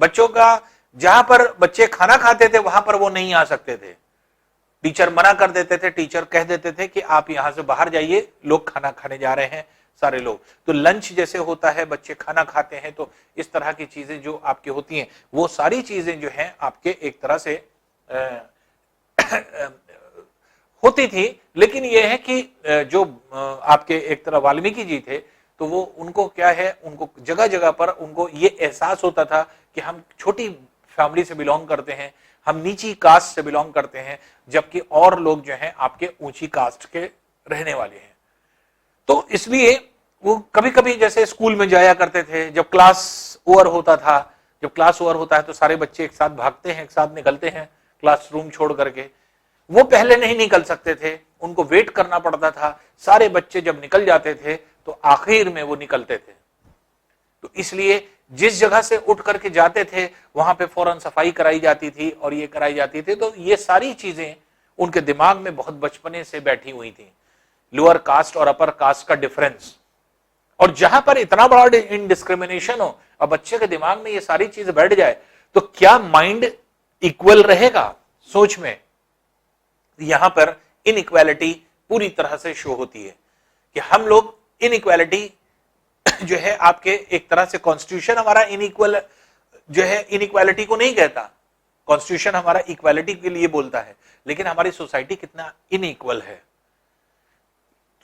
बच्चों का, जहां पर बच्चे खाना खाते थे वहां पर वो नहीं आ सकते थे, टीचर मना कर देते थे। टीचर कह देते थे कि आप यहां से बाहर जाइए, लोग खाना खाने जा रहे हैं सारे लोग। तो लंच जैसे होता है, बच्चे खाना खाते हैं, तो इस तरह की चीजें जो आपकी होती हैं, वो सारी चीजें जो हैं आपके एक तरह से होती थी। लेकिन ये है कि जो आपके एक तरह वाल्मीकि जी थे, तो वो उनको क्या है, उनको जगह जगह पर उनको ये एहसास होता था कि हम छोटी फैमिली से बिलोंग करते हैं, हम नीची कास्ट से बिलोंग करते हैं, जबकि और लोग जो हैं आपके ऊंची कास्ट के रहने वाले हैं। तो इसलिए वो कभी कभी जैसे स्कूल में जाया करते थे, जब क्लास ओवर होता था, जब क्लास ओवर होता है तो सारे बच्चे एक साथ भागते हैं, एक साथ निकलते हैं क्लासरूम छोड़ करके। वो पहले नहीं निकल सकते थे, उनको वेट करना पड़ता था। सारे बच्चे जब निकल जाते थे तो आखिर में वो निकलते थे। तो इसलिए जिस जगह से उठ करके जाते थे वहां पे फौरन सफाई कराई जाती थी और ये कराई जाती थी। तो ये सारी चीजें उनके दिमाग में बहुत बचपने से बैठी हुई थी, लोअर कास्ट और अपर कास्ट का डिफरेंस। और जहां पर इतना बड़ा इनडिस्क्रिमिनेशन हो और बच्चे के दिमाग में ये सारी चीज बैठ जाए, तो क्या माइंड इक्वल रहेगा सोच में? यहां पर इनइक्वालिटी पूरी तरह से शो होती है कि हम लोग इनइक्वालिटी जो है आपके एक तरह से कॉन्स्टिट्यूशन हमारा इनइक्वल जो है इनइक्वालिटी को नहीं कहता, कॉन्स्टिट्यूशन हमारा इक्वालिटी के लिए बोलता है, लेकिन हमारी सोसाइटी कितना इनइक्वल है।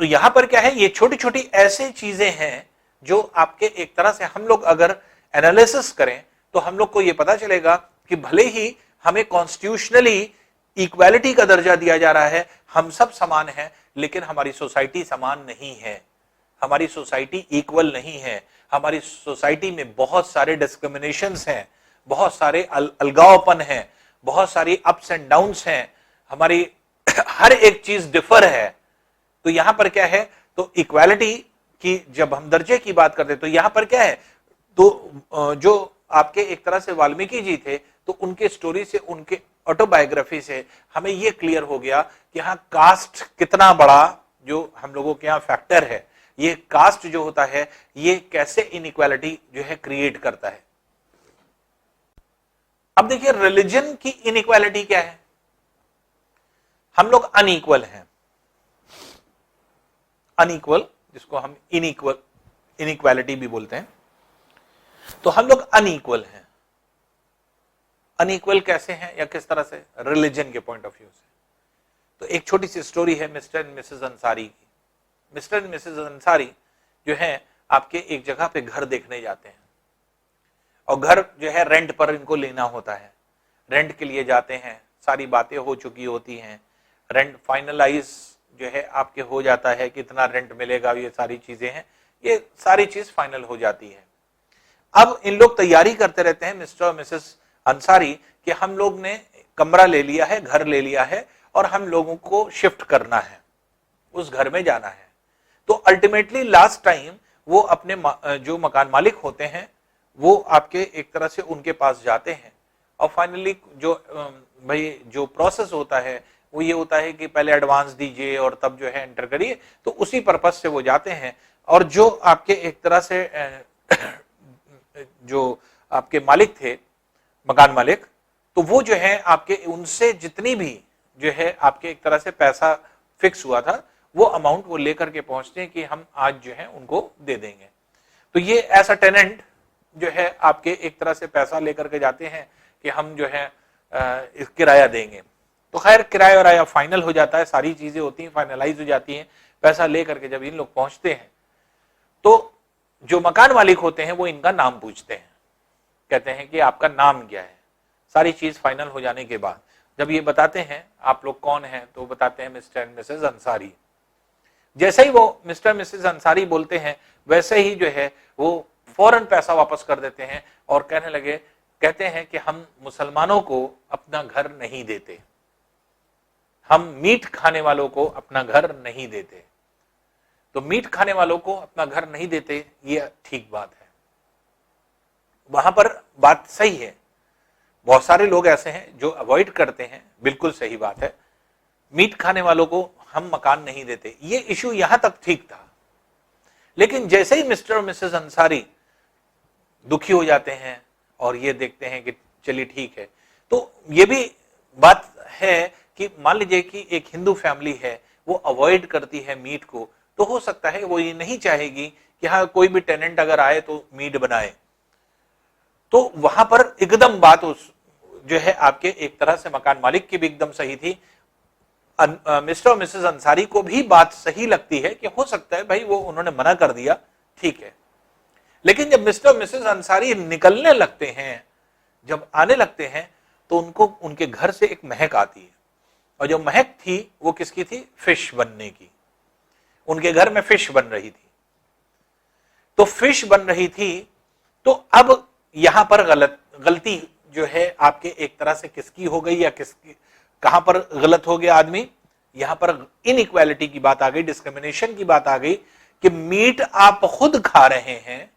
तो यहां पर क्या है, ये छोटी छोटी ऐसे चीजें हैं जो आपके एक तरह से हम लोग अगर एनालिसिस करें तो हम लोग को ये पता चलेगा कि भले ही हमें कॉन्स्टिट्यूशनली इक्वालिटी का दर्जा दिया जा रहा है, हम सब समान हैं, लेकिन हमारी सोसाइटी समान नहीं है, हमारी सोसाइटी इक्वल नहीं है। हमारी सोसाइटी में बहुत सारे डिस्क्रिमिनेशंस हैं, बहुत सारे अलगावपन हैं, बहुत सारी अप्स एंड डाउन्स हैं, हमारी हर एक चीज डिफर है। तो यहां पर क्या है, तो इक्वालिटी की जब हम दर्जे की बात करते हैं तो यहां पर क्या है, तो जो आपके एक तरह से वाल्मीकि जी थे, तो उनके स्टोरी से, उनके ऑटोबायोग्राफी से हमें यह क्लियर हो गया कि हाँ कास्ट कितना बड़ा जो हम लोगों के यहाँ फैक्टर है, ये कास्ट जो होता है ये कैसे इनइक्वालिटी जो है क्रिएट करता है। अब देखिए रिलीजन की इनइक्वालिटी क्या है, हम लोग अनइक्वल हैं, अनइक्वल जिसको हम इनइक्वालिटी भी बोलते हैं, तो हम लोग अनइक्वल हैं। अनइक्वल कैसे हैं या किस तरह से, रिलीजन के पॉइंट ऑफ व्यू से। तो एक छोटी सी स्टोरी है मिस्टर एंड मिसेस अंसारी की। मिस्टर एंड मिसेस अंसारी जो है आपके एक जगह पे घर देखने जाते हैं, और घर जो है रेंट पर इनको लेना होता है। रेंट के लिए जाते हैं, सारी बातें हो चुकी होती हैं, रेंट फाइनलाइज जो है आपके हो जाता है, कितना रेंट मिलेगा, ये सारी चीजें हैं, ये सारी चीज फाइनल हो जाती है। अब इन लोग तैयारी करते रहते हैं मिस्टर और मिसेस अंसारी कि हम लोग ने कमरा ले लिया है, घर ले लिया है, और हम लोगों को शिफ्ट करना है, उस घर में जाना है। तो अल्टीमेटली लास्ट टाइम वो अपने जो मकान मालिक होते हैं वो आपके एक तरह से उनके पास जाते हैं, और फाइनली जो भाई जो प्रोसेस होता है वो ये होता है कि पहले एडवांस दीजिए और तब जो है एंटर करिए। तो उसी पर्पज से वो जाते हैं, और जो आपके एक तरह से जो आपके मालिक थे, मकान मालिक, तो वो जो है आपके उनसे जितनी भी जो है आपके एक तरह से पैसा फिक्स हुआ था वो अमाउंट वो लेकर के पहुंचते हैं कि हम आज जो है उनको दे देंगे। तो ये ऐसा टेनेंट जो है आपके एक तरह से पैसा लेकर के जाते हैं कि हम जो है किराया देंगे। तो खैर किराया वराया फाइनल हो जाता है, सारी चीजें होती हैं, फाइनलाइज हो जाती हैं। पैसा लेकर के जब इन लोग पहुंचते हैं तो जो मकान मालिक होते हैं वो इनका नाम पूछते हैं, कहते हैं कि आपका नाम क्या है। सारी चीज फाइनल हो जाने के बाद जब ये बताते हैं आप लोग कौन हैं, तो बताते हैं मिस्टर एंड मिसेस अंसारी। जैसे ही वो मिस्टर मिसेस अंसारी बोलते हैं वैसे ही जो है वो फौरन पैसा वापस कर देते हैं और कहने लगे, कहते हैं कि हम मुसलमानों को अपना घर नहीं देते, हम मीट खाने वालों को अपना घर नहीं देते। तो मीट खाने वालों को अपना घर नहीं देते, ये ठीक बात है, वहां पर बात सही है। बहुत सारे लोग ऐसे हैं जो अवॉइड करते हैं, बिल्कुल सही बात है, मीट खाने वालों को हम मकान नहीं देते, ये इशू यहां तक ठीक था। लेकिन जैसे ही मिस्टर और मिसेस अंसारी दुखी हो जाते हैं और ये देखते हैं कि चलिए ठीक है, तो ये भी बात है कि मान लीजिए कि एक हिंदू फैमिली है, वो अवॉइड करती है मीट को, तो हो सकता है वो ये नहीं चाहेगी कि हाँ कोई भी टेनेंट अगर आए तो मीट बनाए। तो वहां पर एकदम बात उस जो है आपके एक तरह से मकान मालिक की भी एकदम सही थी, मिस्टर और मिसेस अंसारी को भी बात सही लगती है कि हो सकता है भाई वो उन्होंने मना कर दिया, ठीक है। लेकिन जब मिस्टर और मिसेस अंसारी निकलने लगते हैं, जब आने लगते हैं, तो उनको उनके घर से एक महक आती है, और जो महक थी वो किसकी थी, फिश बनने की। उनके घर में फिश बन रही थी। तो फिश बन रही थी, तो अब यहां पर गलती जो है आपके एक तरह से किसकी हो गई, या किसकी कहां पर गलत हो गया आदमी, यहां पर इनइक्वालिटी की बात आ गई, डिस्क्रिमिनेशन की बात आ गई कि मीट आप खुद खा रहे हैं,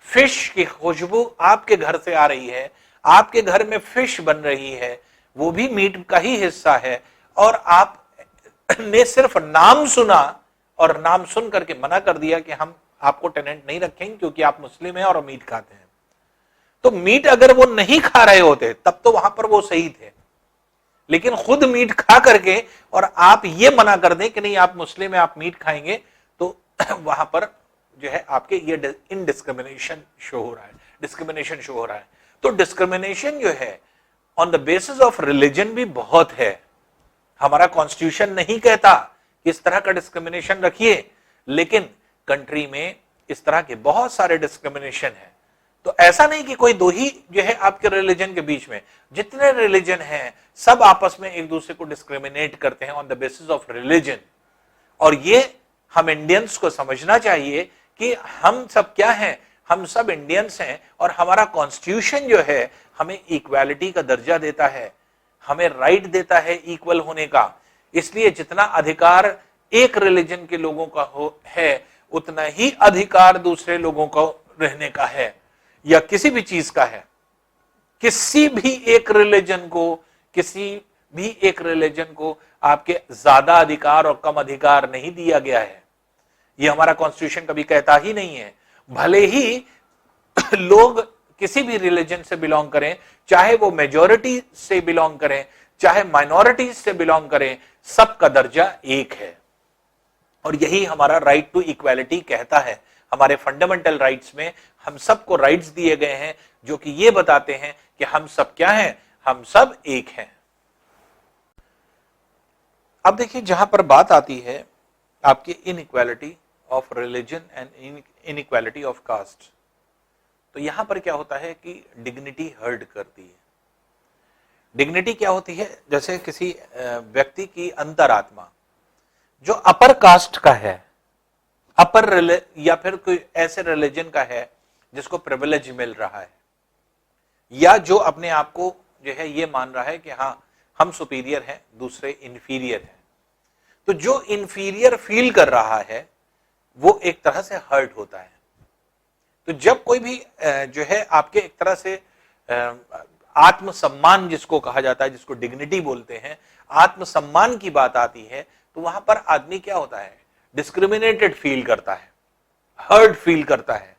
फिश की खुशबू आपके घर से आ रही है, आपके घर में फिश बन रही है, वो भी मीट का ही हिस्सा है, और आप ने सिर्फ नाम सुना और नाम सुन करके मना कर दिया कि हम आपको टेनेंट नहीं रखेंगे क्योंकि आप मुस्लिम हैं और मीट खाते हैं। तो मीट अगर वो नहीं खा रहे होते तब तो वहां पर वो सही थे, लेकिन खुद मीट खा करके और आप ये मना कर दें कि नहीं आप मुस्लिम हैं, आप मीट खाएंगे, तो वहां पर जो है आपके ये इनडिस्क्रिमिनेशन शो हो रहा है, डिस्क्रिमिनेशन शो हो रहा है। तो डिस्क्रिमिनेशन जो है on the basis of religion भी बहुत है। हमारा कॉन्स्टिट्यूशन नहीं कहता कि इस तरह का डिस्क्रिमिनेशन रखिए, लेकिन कंट्री में इस तरह के बहुत सारे डिस्क्रिमिनेशन है। तो ऐसा नहीं कि कोई दो ही जो है आपके रिलीजन के बीच में, जितने रिलीजन हैं सब आपस में एक दूसरे को डिस्क्रिमिनेट करते हैं on the basis of religion. और ये हम इंडियंस को समझना चाहिए कि हम सब क्या हैं, हम सब इंडियंस हैं और हमारा कॉन्स्टिट्यूशन जो है हमें इक्वालिटी का दर्जा देता है, हमें राइट देता है इक्वल होने का। इसलिए जितना अधिकार एक रिलीजन के लोगों का है उतना ही अधिकार दूसरे लोगों को रहने का है, या किसी भी चीज का है। किसी भी एक रिलीजन को आपके ज्यादा अधिकार और कम अधिकार नहीं दिया गया है। यह हमारा कॉन्स्टिट्यूशन कभी कहता ही नहीं है। भले ही लोग किसी भी रिलीजन से बिलोंग करें, चाहे वो मेजॉरिटी से बिलोंग करें, चाहे माइनॉरिटी से बिलोंग करें, सबका दर्जा एक है। और यही हमारा राइट टू इक्वालिटी कहता है। हमारे फंडामेंटल राइट्स में हम सबको राइट्स दिए गए हैं जो कि ये बताते हैं कि हम सब क्या हैं, हम सब एक हैं। अब देखिए, जहां पर बात आती है आपकी inequality of religion and inequality of caste, तो यहां पर क्या होता है कि डिग्निटी हर्ट करती है। डिग्निटी क्या होती है? जैसे किसी व्यक्ति की अंतरात्मा जो अपर कास्ट का है, या फिर कोई ऐसे रिलीजन का है जिसको प्रिविलेज मिल रहा है, या जो अपने आप को जो है ये मान रहा है कि हाँ हम सुपीरियर हैं, दूसरे इंफीरियर हैं, तो जो इंफीरियर फील कर रहा है वो एक तरह से हर्ट होता है। तो जब कोई भी जो है आपके एक तरह से आत्मसम्मान जिसको कहा जाता है, जिसको डिग्निटी बोलते हैं, आत्मसम्मान की बात आती है, तो वहां पर आदमी क्या होता है, डिस्क्रिमिनेटेड फील करता है, हर्ट फील करता है।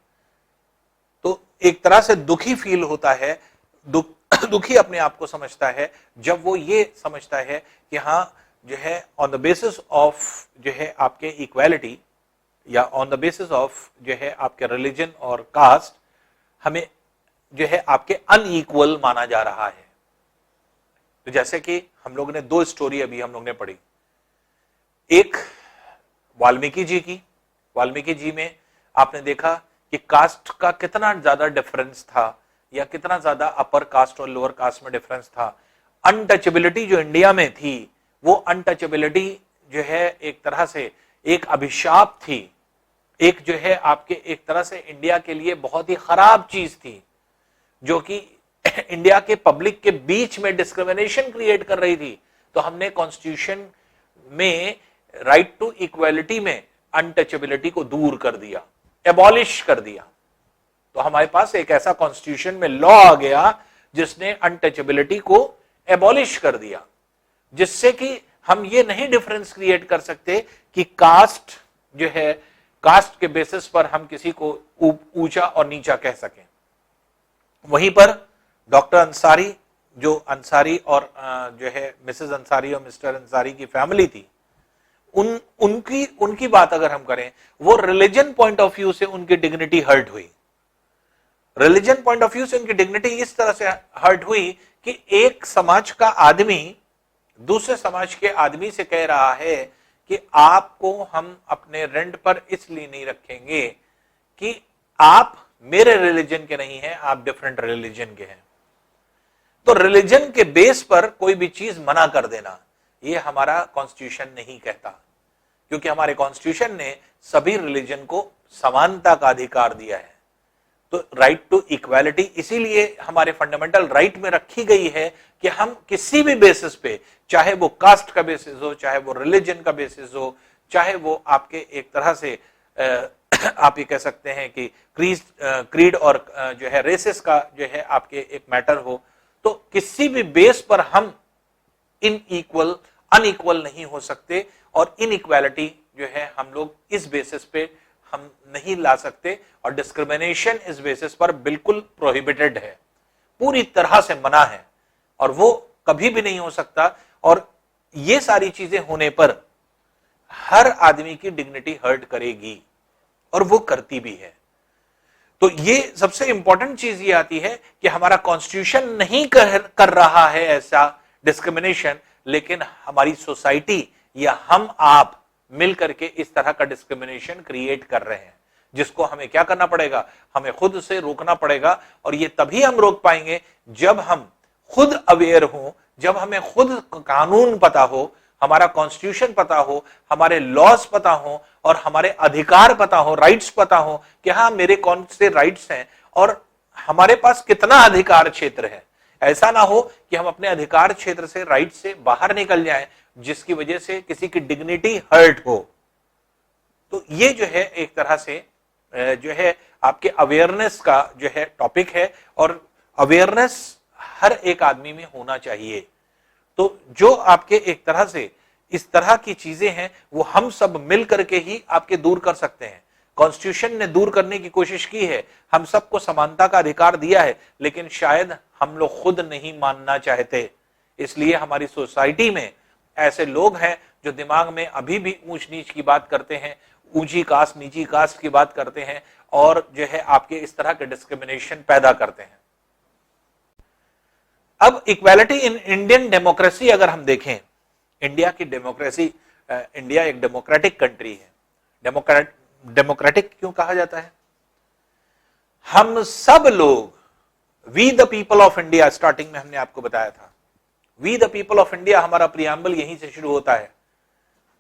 तो एक तरह से दुखी फील होता है, दुखी अपने आप को समझता है जब वो ये समझता है कि हाँ जो है ऑन द बेसिस ऑफ जो है आपके इक्वालिटी, या ऑन द बेसिस ऑफ जो है आपके रिलीजन और कास्ट, हमें जो है आपके अनइक्वल माना जा रहा है। तो जैसे कि हम लोगों ने दो स्टोरी अभी हम लोग ने पढ़ी, एक वाल्मीकि जी की। वाल्मीकि जी में आपने देखा कि कास्ट का कितना ज्यादा डिफरेंस था, या कितना ज्यादा अपर कास्ट और लोअर कास्ट में डिफरेंस था। अनटचेबिलिटी जो इंडिया में थी, वो अनटचेबिलिटी जो है एक तरह से एक अभिशाप थी, एक जो है आपके एक तरह से इंडिया के लिए बहुत ही खराब चीज थी, जो कि इंडिया के पब्लिक के बीच में डिस्क्रिमिनेशन क्रिएट कर रही थी। तो हमने कॉन्स्टिट्यूशन में राइट टू इक्वालिटी में अनटचेबिलिटी को दूर कर दिया, एबॉलिश कर दिया। तो हमारे पास एक ऐसा कॉन्स्टिट्यूशन में लॉ आ गया जिसने अनटचेबिलिटी को एबॉलिश कर दिया, जिससे कि हम ये नहीं डिफरेंस क्रिएट कर सकते कि कास्ट जो है, कास्ट के बेसिस पर हम किसी को ऊंचा और नीचा कह सकें। वहीं पर डॉक्टर अंसारी, जो अंसारी और जो है मिसेस अंसारी और मिस्टर अंसारी की फैमिली थी, उनकी बात अगर हम करें, वो रिलीजन पॉइंट ऑफ व्यू से उनकी डिग्निटी हर्ट हुई। रिलीजन पॉइंट ऑफ व्यू से उनकी डिग्निटी इस तरह से हर्ट हुई कि एक समाज का आदमी दूसरे समाज के आदमी से कह रहा है कि आपको हम अपने रेंट पर इसलिए नहीं रखेंगे कि आप मेरे रिलीजन के नहीं हैं, आप डिफरेंट रिलीजन के हैं। तो रिलीजन के बेस पर कोई भी चीज मना कर देना, ये हमारा कॉन्स्टिट्यूशन नहीं कहता, क्योंकि हमारे कॉन्स्टिट्यूशन ने सभी रिलीजन को समानता का अधिकार दिया है। तो राइट टू इक्वालिटी इसीलिए हमारे फंडामेंटल राइट में रखी गई है कि हम किसी भी बेसिस पे, चाहे वो कास्ट का बेसिस हो, चाहे वो रिलीजन का बेसिस हो, चाहे वो आपके एक तरह से आप ये कह सकते हैं कि क्रीड और जो है रेसेस का जो है आपके एक मैटर हो, तो किसी भी बेस पर हम अनइक्वल नहीं हो सकते। और इनइक्वालिटी जो है हम लोग इस बेसिस पे हम नहीं ला सकते, और डिस्क्रिमिनेशन इस बेसिस पर बिल्कुल प्रोहिबिटेड है, पूरी तरह से मना है, और वो कभी भी नहीं हो सकता। और ये सारी चीजें होने पर हर आदमी की डिग्निटी हर्ट करेगी, और वो करती भी है। तो ये सबसे इंपॉर्टेंट चीज ये आती है कि हमारा कॉन्स्टिट्यूशन नहीं कर रहा है ऐसा डिस्क्रिमिनेशन, लेकिन हमारी सोसाइटी या हम आप मिल करके इस तरह का डिस्क्रिमिनेशन क्रिएट कर रहे हैं, जिसको हमें क्या करना पड़ेगा, हमें खुद से रोकना पड़ेगा। और ये तभी हम रोक पाएंगे जब हम खुद अवेयर हो, जब हमें खुद कानून पता हो, हमारा कॉन्स्टिट्यूशन पता हो, हमारे लॉज पता हो और हमारे अधिकार पता हो, राइट्स पता हो कि हाँ मेरे कौन से राइट्स हैं और हमारे पास कितना अधिकार क्षेत्र है। ऐसा ना हो कि हम अपने अधिकार क्षेत्र से, राइट से बाहर निकल जाएं, जिसकी वजह से किसी की डिग्निटी हर्ट हो। तो ये जो है एक तरह से जो है आपके अवेयरनेस का जो है टॉपिक है, और अवेयरनेस हर एक आदमी में होना चाहिए। तो जो आपके एक तरह से इस तरह की चीजें हैं वो हम सब मिल करके ही आपके दूर कर सकते हैं। कॉन्स्टिट्यूशन ने दूर करने की कोशिश की है, हम सबको समानता का अधिकार दिया है, लेकिन शायद हम लोग खुद नहीं मानना चाहते। इसलिए हमारी सोसाइटी में ऐसे लोग हैं जो दिमाग में अभी भी ऊंच नीच की बात करते हैं, ऊंची कास्ट नीची कास्ट की बात करते हैं, और जो है आपके इस तरह के डिस्क्रिमिनेशन पैदा करते हैं। अब इक्वालिटी इन इंडियन डेमोक्रेसी अगर हम देखें, इंडिया की डेमोक्रेसी, इंडिया एक डेमोक्रेटिक कंट्री है। डेमोक्रेटिक क्यों कहा जाता है? हम सब लोग, we the people of India, starting में हमने आपको बताया था, we the people of India, हमारा प्रियम्बल यहीं से शुरू होता है।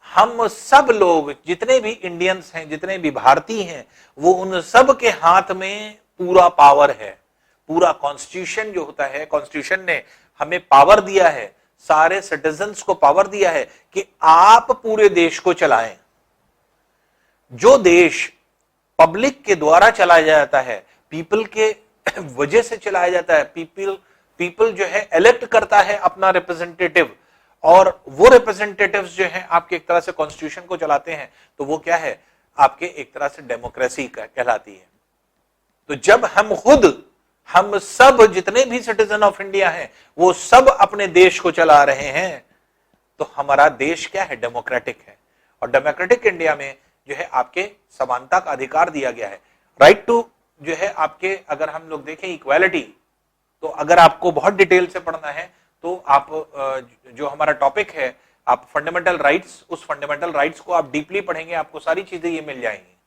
हम सब लोग जितने भी इंडियंस हैं, जितने भी भारतीय हैं, वो उन सब के हाथ में पूरा पावर है। पूरा कॉन्स्टिट्यूशन जो होता है, कॉन्स्टिट्यूशन ने हमें पावर दिया है, सारे सिटीजन्स को पावर दिया है कि आप पूरे देश को चलाएं। जो देश पब्लिक के द्वारा चलाया जाता है, पीपल के वजह से चलाया जाता है, पीपल जो है इलेक्ट करता है अपना रिप्रेजेंटेटिव, और वो रिप्रेजेंटेटिव्स जो हैं आपके एक तरह से कॉन्स्टिट्यूशन को चलाते हैं, तो वो क्या है, आपके एक तरह से डेमोक्रेसी कहलाती है। तो जब हम सब जितने भी सिटीजन ऑफ इंडिया हैं, वो सब अपने देश को चला रहे हैं, तो हमारा देश क्या है, डेमोक्रेटिक है। और डेमोक्रेटिक इंडिया में जो है आपके समानता का अधिकार दिया गया है, राइट टू जो है आपके, अगर हम लोग देखें इक्वालिटी, तो अगर आपको बहुत डिटेल से पढ़ना है तो आप जो हमारा टॉपिक है, आप फंडामेंटल राइट्स, उस फंडामेंटल राइट्स को आप डीपली पढ़ेंगे, आपको सारी चीजें ये मिल जाएंगी।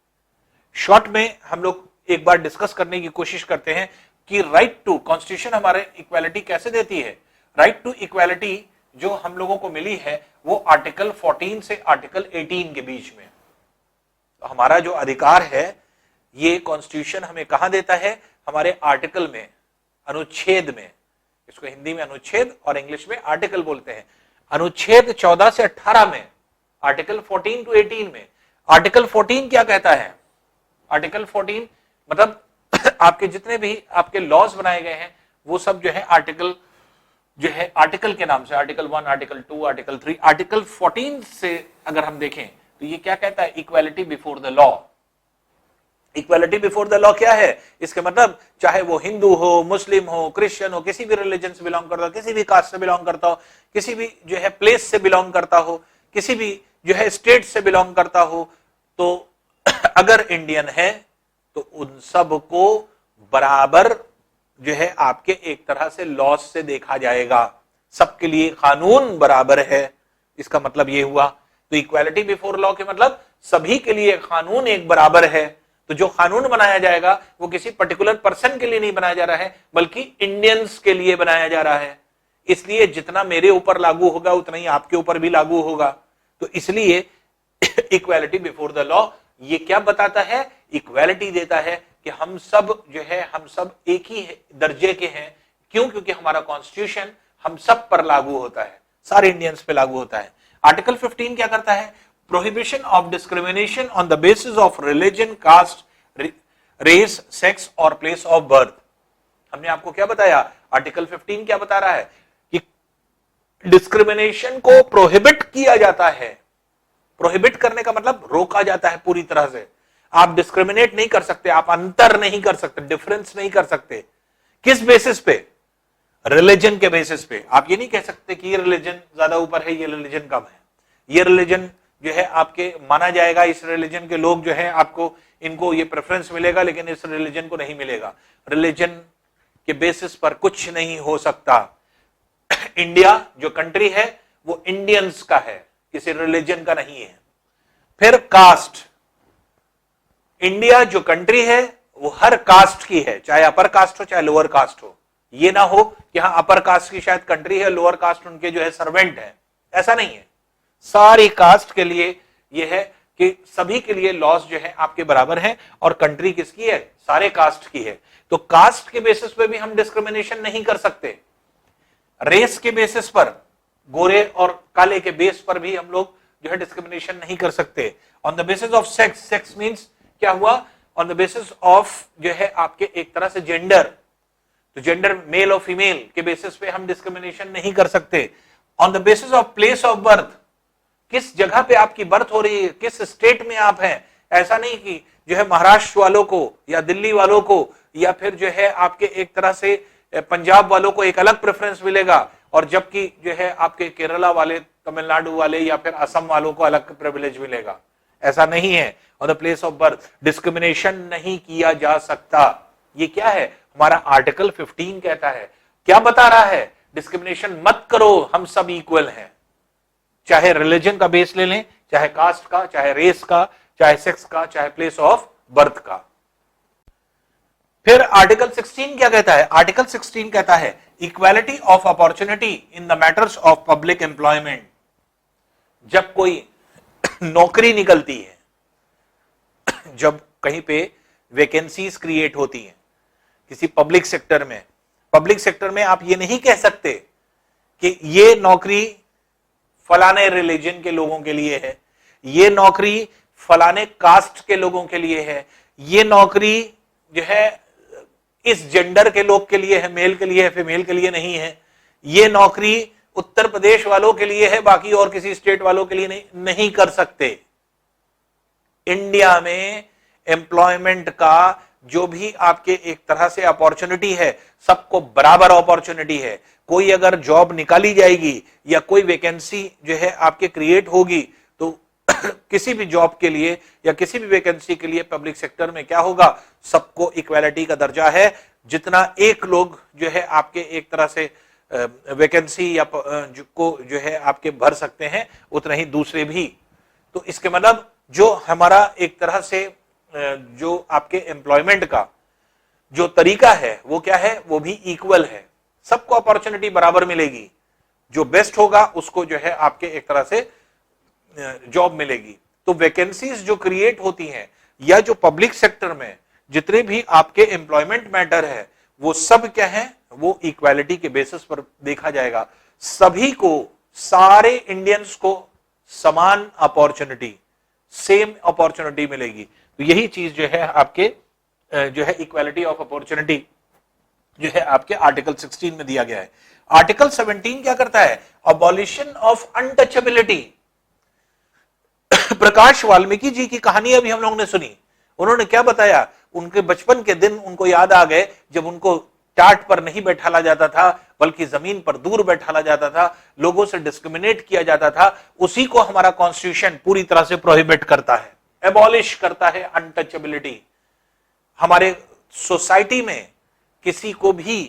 शॉर्ट में हम लोग एक बार डिस्कस करने की कोशिश करते हैं कि राइट टू, कॉन्स्टिट्यूशन हमारे इक्वालिटी कैसे देती है। राइट टू इक्वालिटी जो हम लोगों को मिली है वो आर्टिकल 14 से आर्टिकल 18 के बीच में। तो हमारा जो अधिकार है ये कॉन्स्टिट्यूशन हमें कहां देता है, हमारे आर्टिकल में, अनुच्छेद में, इसको हिंदी में अनुच्छेद और इंग्लिश में आर्टिकल बोलते हैं। अनुच्छेद 14 से 18 में, आर्टिकल 14 टू 18 में। आर्टिकल 14 क्या कहता है? आर्टिकल 14 मतलब आपके जितने भी आपके लॉज बनाए गए हैं वो सब जो है आर्टिकल, जो है आर्टिकल के नाम से, आर्टिकल 1, आर्टिकल 2, आर्टिकल 3, आर्टिकल 14 से अगर हम देखें तो ये क्या कहता है, equality before the law. Equality before the law क्या है? इसके मतलब चाहे वो हिंदू हो, मुस्लिम हो, क्रिश्चियन हो, किसी भी रिलीजन से बिलोंग करता हो, किसी भी कास्ट से बिलोंग करता हो, किसी भी जो है प्लेस से बिलोंग करता हो, किसी भी जो है स्टेट से बिलोंग करता हो, तो अगर इंडियन है तो उन सब को बराबर जो है आपके एक तरह से लॉस से देखा जाएगा, सबके लिए कानून बराबर है, इसका मतलब ये हुआ। तो इक्वालिटी बिफोर लॉ के मतलब सभी के लिए कानून एक बराबर है। तो जो कानून बनाया जाएगा वो किसी पर्टिकुलर पर्सन के लिए नहीं बनाया जा रहा है, बल्कि इंडियंस के लिए बनाया जा रहा है। इसलिए जितना मेरे ऊपर लागू होगा उतना ही आपके ऊपर भी लागू होगा। तो इसलिए इक्वालिटी बिफोर द लॉ ये क्या बताता है, इक्वालिटी देता है कि हम सब जो है, हम सब एक ही दर्जे के हैं। क्यों? क्योंकि हमारा कॉन्स्टिट्यूशन हम सब पर लागू होता है, सारे इंडियंस पे लागू होता है। आर्टिकल 15 क्या करता है? Prohibition of discrimination on the basis of religion, caste, race, sex और प्लेस ऑफ बर्थ। हमने आपको क्या बताया? आर्टिकल 15 क्या बता रहा है कि डिस्क्रिमिनेशन को प्रोहिबिट किया जाता है। प्रोहिबिट करने का मतलब रोका जाता है पूरी तरह से। आप डिस्क्रिमिनेट नहीं कर सकते, आप अंतर नहीं कर सकते, डिफरेंस नहीं कर सकते। किस बेसिस पे? रिलीजन के बेसिस पे। आप ये नहीं कह सकते कि ये रिलीजन ज्यादा ऊपर है, ये रिलीजन कम है, ये रिलीजन जो है आपके माना जाएगा, इस रिलीजन के लोग जो है आपको इनको ये प्रेफरेंस मिलेगा, लेकिन इस रिलीजन को नहीं मिलेगा। रिलीजन के बेसिस पर कुछ नहीं हो सकता। इंडिया जो कंट्री है वो इंडियंस का है, किसी रिलीजन का नहीं है। फिर कास्ट, इंडिया जो कंट्री है वो हर कास्ट की है, चाहे अपर कास्ट हो चाहे लोअर कास्ट हो। ये ना हो कि हाँ अपर कास्ट की शायद कंट्री है, लोअर कास्ट उनके जो है सर्वेंट है, ऐसा नहीं है। सारी कास्ट के लिए ये है कि सभी के लिए लॉस जो है आपके बराबर हैं, और कंट्री किसकी है, सारे कास्ट की है। तो कास्ट के बेसिस पे भी हम डिस्क्रिमिनेशन नहीं कर सकते। रेस के बेसिस पर, गोरे और काले के बेस पर भी हम लोग जो है डिस्क्रिमिनेशन नहीं कर सकते। On the basis of sex, sex means क्या हुआ, ऑन द बेसिस ऑफ जो है आपके एक तरह से जेंडर, तो जेंडर मेल और फीमेल के बेसिस पे हम डिस्क्रिमिनेशन नहीं कर सकते। On the basis of place of birth, किस जगह पे आपकी बर्थ हो रही है, किस स्टेट में आप हैं, ऐसा नहीं कि जो है महाराष्ट्र वालों को या दिल्ली वालों को या फिर जो है आपके एक तरह से पंजाब वालों को एक अलग प्रेफरेंस मिलेगा, और जबकि जो है आपके केरला वाले, तमिलनाडु वाले या फिर असम वालों को अलग प्रिविलेज मिलेगा, ऐसा नहीं है। On the place of birth discrimination नहीं किया जा सकता। ये क्या है, हमारा आर्टिकल 15 कहता है, क्या बता रहा है, डिस्क्रिमिनेशन मत करो, हम सब इक्वल हैं। चाहे रिलीजन का बेस ले लें, चाहे कास्ट का, चाहे रेस का, चाहे सेक्स का, चाहे प्लेस ऑफ बर्थ का। फिर आर्टिकल 16 क्या कहता है, आर्टिकल 16 कहता है equality of opportunity in the matters of public employment. जब कोई नौकरी निकलती है, जब कहीं पे वैकेंसीज क्रिएट होती हैं किसी पब्लिक सेक्टर में, पब्लिक सेक्टर में आप ये नहीं कह सकते कि ये नौकरी फलाने रिलीजन के लोगों के लिए है, ये नौकरी फलाने कास्ट के लोगों के लिए है, ये नौकरी जो है इस जेंडर के लोग के लिए है, मेल के लिए है, फीमेल के लिए नहीं है, ये नौकरी उत्तर प्रदेश वालों के लिए है, बाकी और किसी स्टेट वालों के लिए नहीं कर सकते। इंडिया में एम्प्लॉयमेंट का जो भी आपके एक तरह से अपॉर्चुनिटी है, सबको बराबर अपॉर्चुनिटी है। कोई अगर जॉब निकाली जाएगी या कोई वैकेंसी जो है आपके क्रिएट होगी, तो किसी भी जॉब के लिए या किसी भी वैकेंसी के लिए पब्लिक सेक्टर में क्या होगा, सबको इक्वालिटी का दर्जा है। जितना एक लोग जो है आपके एक तरह से वैकेंसी या को जो है आपके भर सकते हैं, उतना ही दूसरे भी। तो इसके मतलब जो हमारा एक तरह से जो आपके एम्प्लॉयमेंट का जो तरीका है वो क्या है, वो भी इक्वल है, सबको अपॉर्चुनिटी बराबर मिलेगी। जो बेस्ट होगा उसको जो है आपके एक तरह से जॉब मिलेगी। तो वैकेंसीज जो क्रिएट होती हैं या जो पब्लिक सेक्टर में जितने भी आपके एम्प्लॉयमेंट मैटर है, वो सब क्या है, वो इक्वालिटी के बेसिस पर देखा जाएगा। सभी को, सारे इंडियंस को समान अपॉर्चुनिटी, सेम अपॉर्चुनिटी मिलेगी। तो यही चीज जो है आपके जो है इक्वालिटी ऑफ अपॉर्चुनिटी जो है आपके आर्टिकल 16 में दिया गया है। आर्टिकल 17 क्या करता है, अबॉलिशन ऑफ अनटचेबिलिटी। प्रकाश वाल्मीकि जी की कहानी अभी हम लोगों ने सुनी, उन्होंने क्या बताया, उनके बचपन के दिन उनको याद आ गए जब उनको टाट पर नहीं बैठाला जाता था बल्कि जमीन पर दूर बैठाला जाता था, लोगों से डिस्क्रिमिनेट किया जाता था। उसी को हमारा कॉन्स्टिट्यूशन पूरी तरह से प्रोहिबिट करता है, एबॉलिश करता है अनटचेबिलिटी। हमारे सोसाइटी में किसी को भी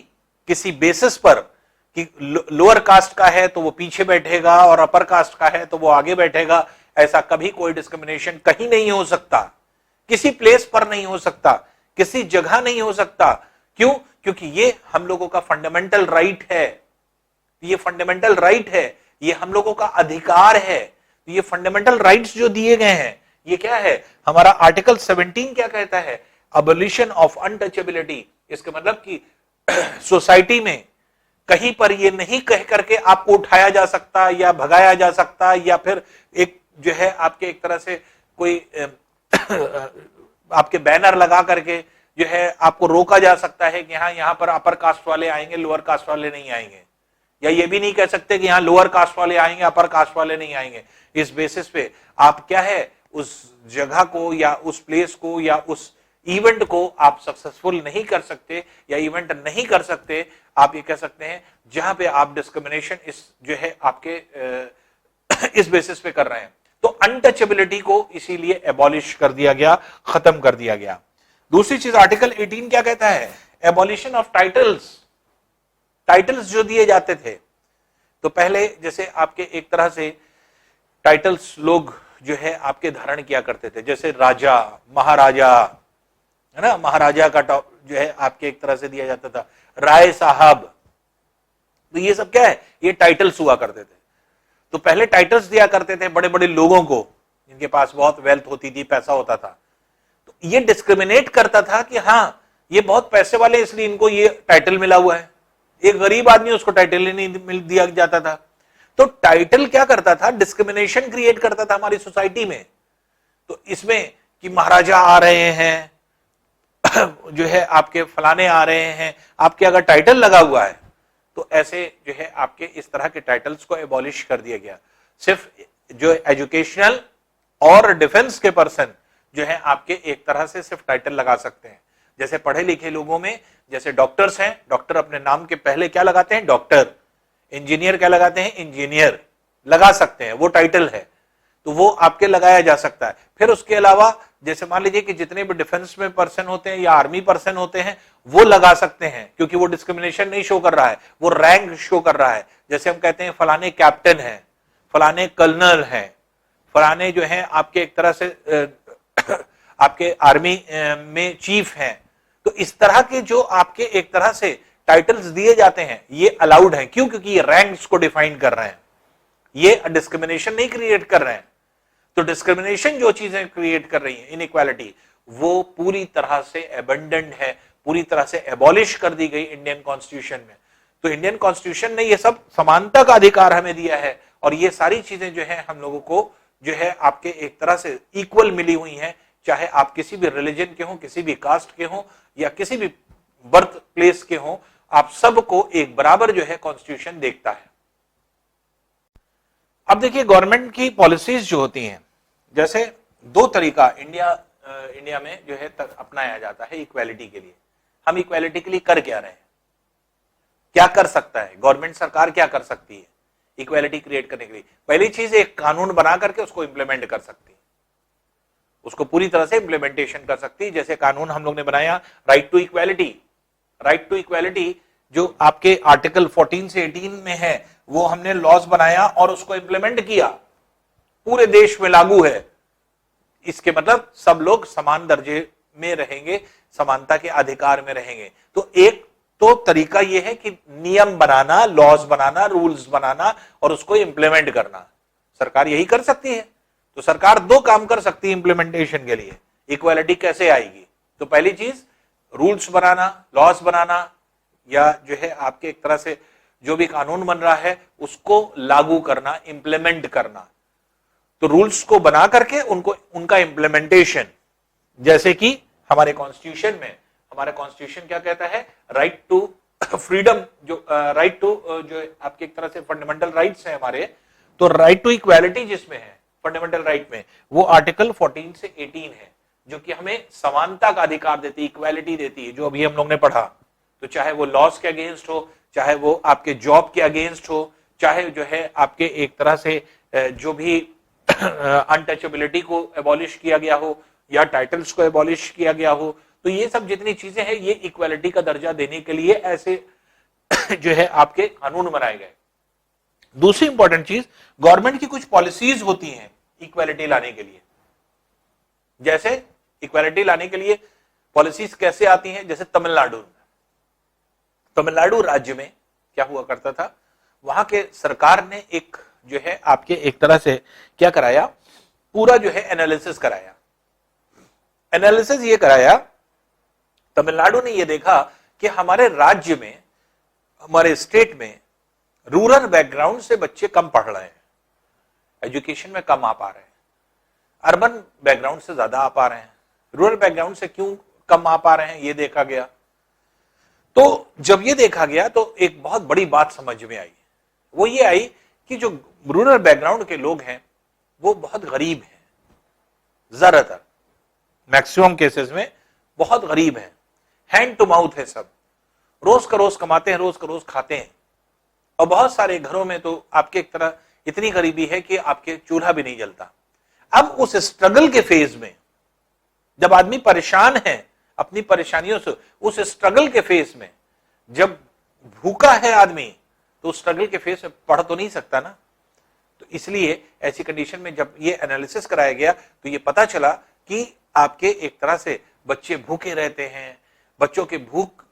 किसी बेसिस पर कि लोअर कास्ट का है तो वो पीछे बैठेगा और अपर कास्ट का है तो वो आगे बैठेगा, ऐसा कभी कोई डिस्क्रिमिनेशन कहीं नहीं हो सकता, किसी प्लेस पर नहीं हो सकता, किसी जगह नहीं हो सकता। क्यों? क्योंकि ये हम लोगों का फंडामेंटल राइट है, ये फंडामेंटल राइट है, ये हम लोगों का अधिकार है। ये फंडामेंटल राइट्स जो दिए गए हैं, ये क्या है, हमारा आर्टिकल 17 क्या कहता है, अबॉलिशन ऑफ अनटचेबिलिटी। इसका मतलब कि सोसाइटी में कहीं पर ये नहीं कह करके आपको उठाया जा सकता या भगाया जा सकता, या फिर एक जो है आपके एक तरह से कोई आपके बैनर लगा करके जो है आपको रोका जा सकता है कि हाँ यहाँ पर अपर कास्ट वाले आएंगे, लोअर कास्ट वाले नहीं आएंगे। या ये भी नहीं कह सकते कि यहाँ लोअर कास्ट वाले आएंगे, अपर कास्ट वाले नहीं आएंगे। इस बेसिस पे आप क्या है, उस जगह को या उस प्लेस को या उस इवेंट को आप सक्सेसफुल नहीं कर सकते या इवेंट नहीं कर सकते। आप ये कह सकते हैं जहां पे आप डिस्क्रिमिनेशन इस जो है आपके इस बेसिस पे कर रहे हैं। तो अनटचेबिलिटी को इसीलिए एबॉलिश कर दिया गया, खत्म कर दिया गया। दूसरी चीज आर्टिकल 18 क्या कहता है? Abolition of titles. टाइटल्स जो दिए जाते थे, तो पहले जैसे आपके एक तरह से टाइटल्स लोग जो है आपके धारण किया करते थे, जैसे राजा, महाराजा, है ना, महाराजा का जो है आपके एक तरह से दिया जाता था, राय साहब। तो ये सब क्या है? ये टाइटल्स हुआ करते थे। तो पहले टाइटल्स दिया करते थे बड़े बड़े लोगों को, जिनके पास बहुत वेल्थ होती थी, पैसा होता था। तो ये डिस्क्रिमिनेट करता था कि हाँ ये बहुत पैसे वाले इसलिए इनको ये टाइटल मिला हुआ है, एक गरीब आदमी उसको टाइटल ही नहीं मिल दिया जाता था। तो टाइटल क्या करता था? डिस्क्रिमिनेशन क्रिएट करता था हमारी सोसाइटी में। तो इसमें कि महाराजा आ रहे हैं जो है आपके फलाने आ रहे हैं, आपके अगर टाइटल लगा हुआ है तो ऐसे जो है आपके इस तरह के टाइटल्स को एबॉलिश कर दिया गया। सिर्फ जो एजुकेशनल और डिफेंस के पर्सन जो है आपके एक तरह से सिर्फ टाइटल लगा सकते हैं। जैसे पढ़े लिखे लोगों में जैसे डॉक्टर्स हैं, डॉक्टर अपने नाम के पहले क्या लगाते हैं? डॉक्टर। इंजीनियर क्या लगाते हैं? इंजीनियर लगा सकते हैं, वो टाइटल है, तो वो आपके लगाया जा सकता है। फिर उसके अलावा जैसे मान लीजिए कि जितने भी डिफेंस में पर्सन होते हैं या आर्मी पर्सन होते हैं वो लगा सकते हैं, क्योंकि वो डिस्क्रिमिनेशन नहीं शो कर रहा है, वो रैंक शो कर रहा है। जैसे हम कहते हैं फलाने कैप्टन हैं, फलाने कर्नल हैं, फलाने जो हैं आपके एक तरह से आपके आर्मी में चीफ हैं। तो इस तरह के जो आपके एक तरह से टाइटल्स दिए जाते हैं ये अलाउड हैं। क्यों? क्योंकि ये रैंक्स को डिफाइन कर रहे हैं, ये डिस्क्रिमिनेशन नहीं क्रिएट कर रहे हैं। तो डिस्क्रिमिनेशन जो चीजें क्रिएट कर रही है, इनइक्वालिटी, वो पूरी तरह से एबंडेंट है, पूरी तरह से एबॉलिश कर दी गई इंडियन कॉन्स्टिट्यूशन में। तो इंडियन कॉन्स्टिट्यूशन ने ये सब समानता का अधिकार हमें दिया है, और ये सारी चीजें जो है हम लोगों को जो है आपके एक तरह से इक्वल मिली हुई हैं, चाहे आप किसी भी रिलीजन के हो, किसी भी कास्ट के हो, या किसी भी बर्थ प्लेस के हो, आप सबको एक बराबर जो है कॉन्स्टिट्यूशन देखता है। अब देखिए गवर्नमेंट की पॉलिसीज जो होती हैं, जैसे दो तरीका इंडिया में जो है अपनाया जाता है इक्वालिटी के लिए। हम इक्वालिटी के लिए कर क्या रहे हैं? क्या कर सकता है गवर्नमेंट, सरकार क्या कर सकती है इक्वालिटी क्रिएट करने के लिए? पहली चीज एक कानून बना करके उसको इंप्लीमेंट कर सकती है, उसको पूरी तरह से इंप्लीमेंटेशन कर सकती है। जैसे कानून हम लोग ने बनाया right to equality. Right to equality जो आपके आर्टिकल 14 से 18 में है, वो हमने लॉज बनाया और उसको इंप्लीमेंट किया, पूरे देश में लागू है। इसके मतलब सब लोग समान दर्जे में रहेंगे, समानता के अधिकार में रहेंगे। तो एक तो तरीका यह है कि नियम बनाना, लॉज बनाना, रूल्स बनाना और उसको इंप्लीमेंट करना। सरकार यही कर सकती है। तो सरकार दो काम कर सकती है इंप्लीमेंटेशन के लिए। इक्वालिटी कैसे आएगी? तो पहली चीज रूल्स बनाना, लॉज बनाना, या जो है आपके एक तरह से जो भी कानून बन रहा है उसको लागू करना, इंप्लीमेंट करना। तो रूल्स को बना करके उनका इंप्लीमेंटेशन, जैसे कि हमारे कॉन्स्टिट्यूशन में, हमारा कॉन्स्टिट्यूशन क्या कहता है? राइट टू फ्रीडम, जो राइट टू जो आपके एक तरह से फंडामेंटल राइट्स हैं हमारे, तो राइट टू इक्वालिटी जिसमें है फंडामेंटल राइट में, वो आर्टिकल 14 से 18 है, जो कि हमें समानता का अधिकार देती है, इक्वालिटी देती है, जो अभी हम लोग ने पढ़ा। तो चाहे वो लॉस के अगेंस्ट हो, चाहे वो आपके जॉब के अगेंस्ट हो, चाहे जो है आपके एक तरह से जो भी अनटचेबिलिटी को एबॉलिश किया गया हो या टाइटल्स को एबॉलिश किया गया हो, तो ये सब जितनी चीजें हैं ये इक्वालिटी का दर्जा देने के लिए ऐसे जो है आपके कानून बनाए गए। दूसरी इंपॉर्टेंट चीज, गवर्नमेंट की कुछ पॉलिसीज होती हैं इक्वालिटी लाने के लिए। जैसे इक्वालिटी लाने के लिए पॉलिसीज कैसे आती हैं? जैसे तमिलनाडु राज्य में क्या हुआ करता था, वहां के सरकार ने एक जो है आपके एक तरह से क्या कराया, पूरा जो है एनालिसिस कराया। एनालिसिस ये कराया, तमिलनाडु ने ये देखा कि हमारे राज्य में, हमारे स्टेट में रूरल बैकग्राउंड से बच्चे कम पढ़ रहे हैं, एजुकेशन में कम आ पा रहे हैं, अर्बन बैकग्राउंड से ज्यादा आ पा रहे हैं। रूरल बैकग्राउंड से क्यों कम आ पा रहे हैं ये देखा गया। तो जब ये देखा गया तो एक बहुत बड़ी बात समझ में आई, वो ये आई कि जो रूरल बैकग्राउंड के लोग हैं वो बहुत गरीब हैं, ज्यादातर मैक्सिमम केसेस में बहुत गरीब हैं, हैंड टू माउथ है सब, रोज का रोज कमाते हैं, रोज का रोज खाते हैं। और बहुत सारे घरों में तो आपके एक तरह इतनी गरीबी है कि आपके चूल्हा भी नहीं जलता। अब उस स्ट्रगल के फेज में जब आदमी परेशान है अपनी परेशानियों से, उस स्ट्रगल के फेज में जब भूखा है आदमी, तो उस स्ट्रगल के फेज में पढ़ तो नहीं सकता ना। तो इसलिए ऐसी कंडीशन में जब ये एनालिसिस कराया गया तो ये पता चला कि आपके एक तरह से बच्चे भूखे रहते हैं, बच्चों के भूख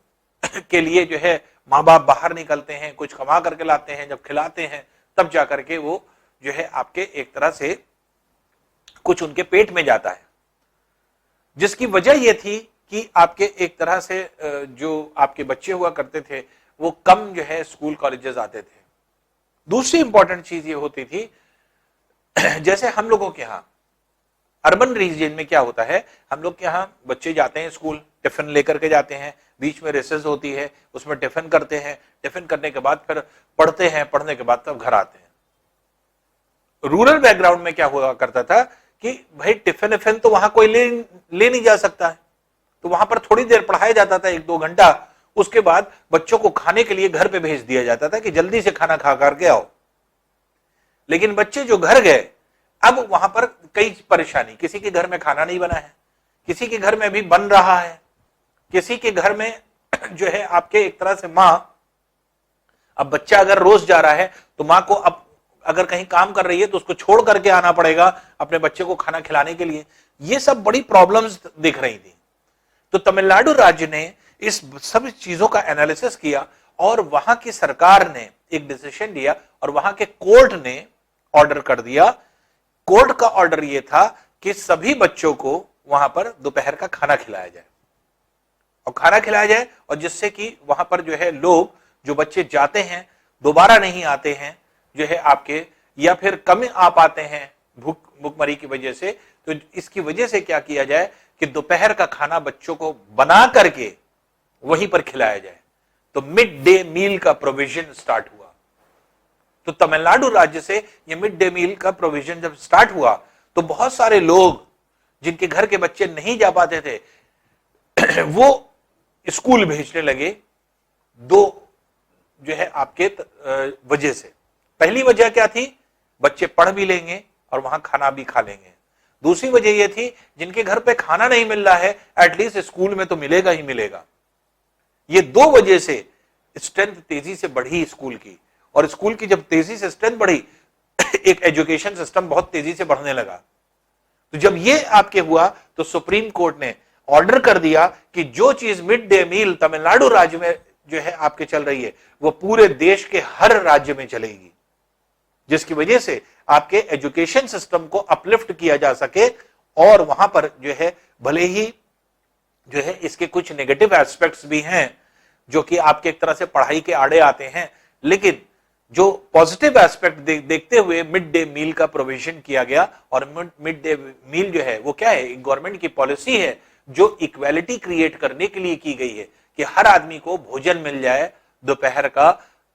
के लिए जो है माँ बाप बाहर निकलते हैं, कुछ कमा करके लाते हैं, जब खिलाते हैं तब जाकर के वो जो है आपके एक तरह से कुछ उनके पेट में जाता है, जिसकी वजह यह थी कि आपके एक तरह से जो आपके बच्चे हुआ करते थे वो कम जो है स्कूल कॉलेजेस आते थे। दूसरी इंपॉर्टेंट चीज ये होती थी, जैसे हम लोगों के यहां अर्बन रीजन में क्या होता है, हम लोग के यहां बच्चे जाते हैं स्कूल, टिफिन लेकर के जाते हैं, बीच में रेसेस होती है, उसमें टिफिन करते हैं, टिफिन करने के बाद फिर पढ़ते हैं, पढ़ने के बाद तब घर आते हैं। रूरल बैकग्राउंड में क्या हुआ करता था कि भाई टिफिन विफिन तो वहां कोई ले नहीं जा सकता है, तो वहां पर थोड़ी देर पढ़ाया जाता था, 1-2 घंटा, उसके बाद बच्चों को खाने के लिए घर पे भेज दिया जाता था कि जल्दी से खाना खा करके आओ। लेकिन बच्चे जो घर गए, अब वहां पर कई परेशानी, किसी के घर में खाना नहीं बना है, किसी के घर में अभी बन रहा है, किसी के घर में जो है आपके एक तरह से मां, अब बच्चा अगर रोज जा रहा है तो मां को अब अगर कहीं काम कर रही है तो उसको छोड़ करके आना पड़ेगा अपने बच्चे को खाना खिलाने के लिए। ये सब बड़ी प्रॉब्लम्स दिख रही थी। तो तमिलनाडु राज्य ने इस सब चीजों का एनालिसिस किया और वहां की सरकार ने एक डिसीजन लिया और वहां के कोर्ट ने ऑर्डर कर दिया। कोर्ट का ऑर्डर यह था कि सभी बच्चों को वहां पर दोपहर का खाना खिलाया जाए और खाना खिलाया जाए, और जिससे कि वहां पर जो है लोग, जो बच्चे जाते हैं दोबारा नहीं आते हैं जो है आपके, या फिर कम आ पाते हैं भूखमरी की वजह से, तो इसकी वजह से क्या किया जाए कि दोपहर का खाना बच्चों को बना करके वहीं पर खिलाया जाए। तो मिड डे मील का प्रोविजन स्टार्ट हुआ। तो तमिलनाडु राज्य से ये मिड डे मील का प्रोविजन जब स्टार्ट हुआ तो बहुत सारे लोग जिनके घर के बच्चे नहीं जा पाते थे वो स्कूल भेजने लगे। दो जो है आपके वजह से, पहली वजह क्या थी, बच्चे पढ़ भी लेंगे और वहां खाना भी खा लेंगे। दूसरी वजह यह थी जिनके घर पे खाना नहीं मिल रहा है एटलीस्ट स्कूल में तो मिलेगा ही मिलेगा। ये दो वजह से स्ट्रेंथ तेजी से बढ़ी स्कूल की, और स्कूल की जब तेजी से स्ट्रेंथ बढ़ी एक एजुकेशन सिस्टम बहुत तेजी से बढ़ने लगा। तो जब ये आपके हुआ तो सुप्रीम कोर्ट ने ऑर्डर कर दिया कि जो चीज मिड डे मील तमिलनाडु राज्य में जो है आपके चल रही है वो पूरे देश के हर राज्य में चलेगी, जिसकी वजह से आपके एजुकेशन सिस्टम को अपलिफ्ट किया जा सके। और वहां पर जो है भले ही जो है इसके कुछ नेगेटिव एस्पेक्ट्स भी हैं जो कि आपके एक तरह से पढ़ाई के आड़े आते हैं, लेकिन जो पॉजिटिव एस्पेक्ट देखते हुए मिड डे मील का प्रोविजन किया गया। और मिड डे मील जो है वो क्या है, गवर्नमेंट की पॉलिसी है जो इक्वालिटी क्रिएट करने के लिए की गई है कि हर आदमी को भोजन मिल जाए दोपहर का,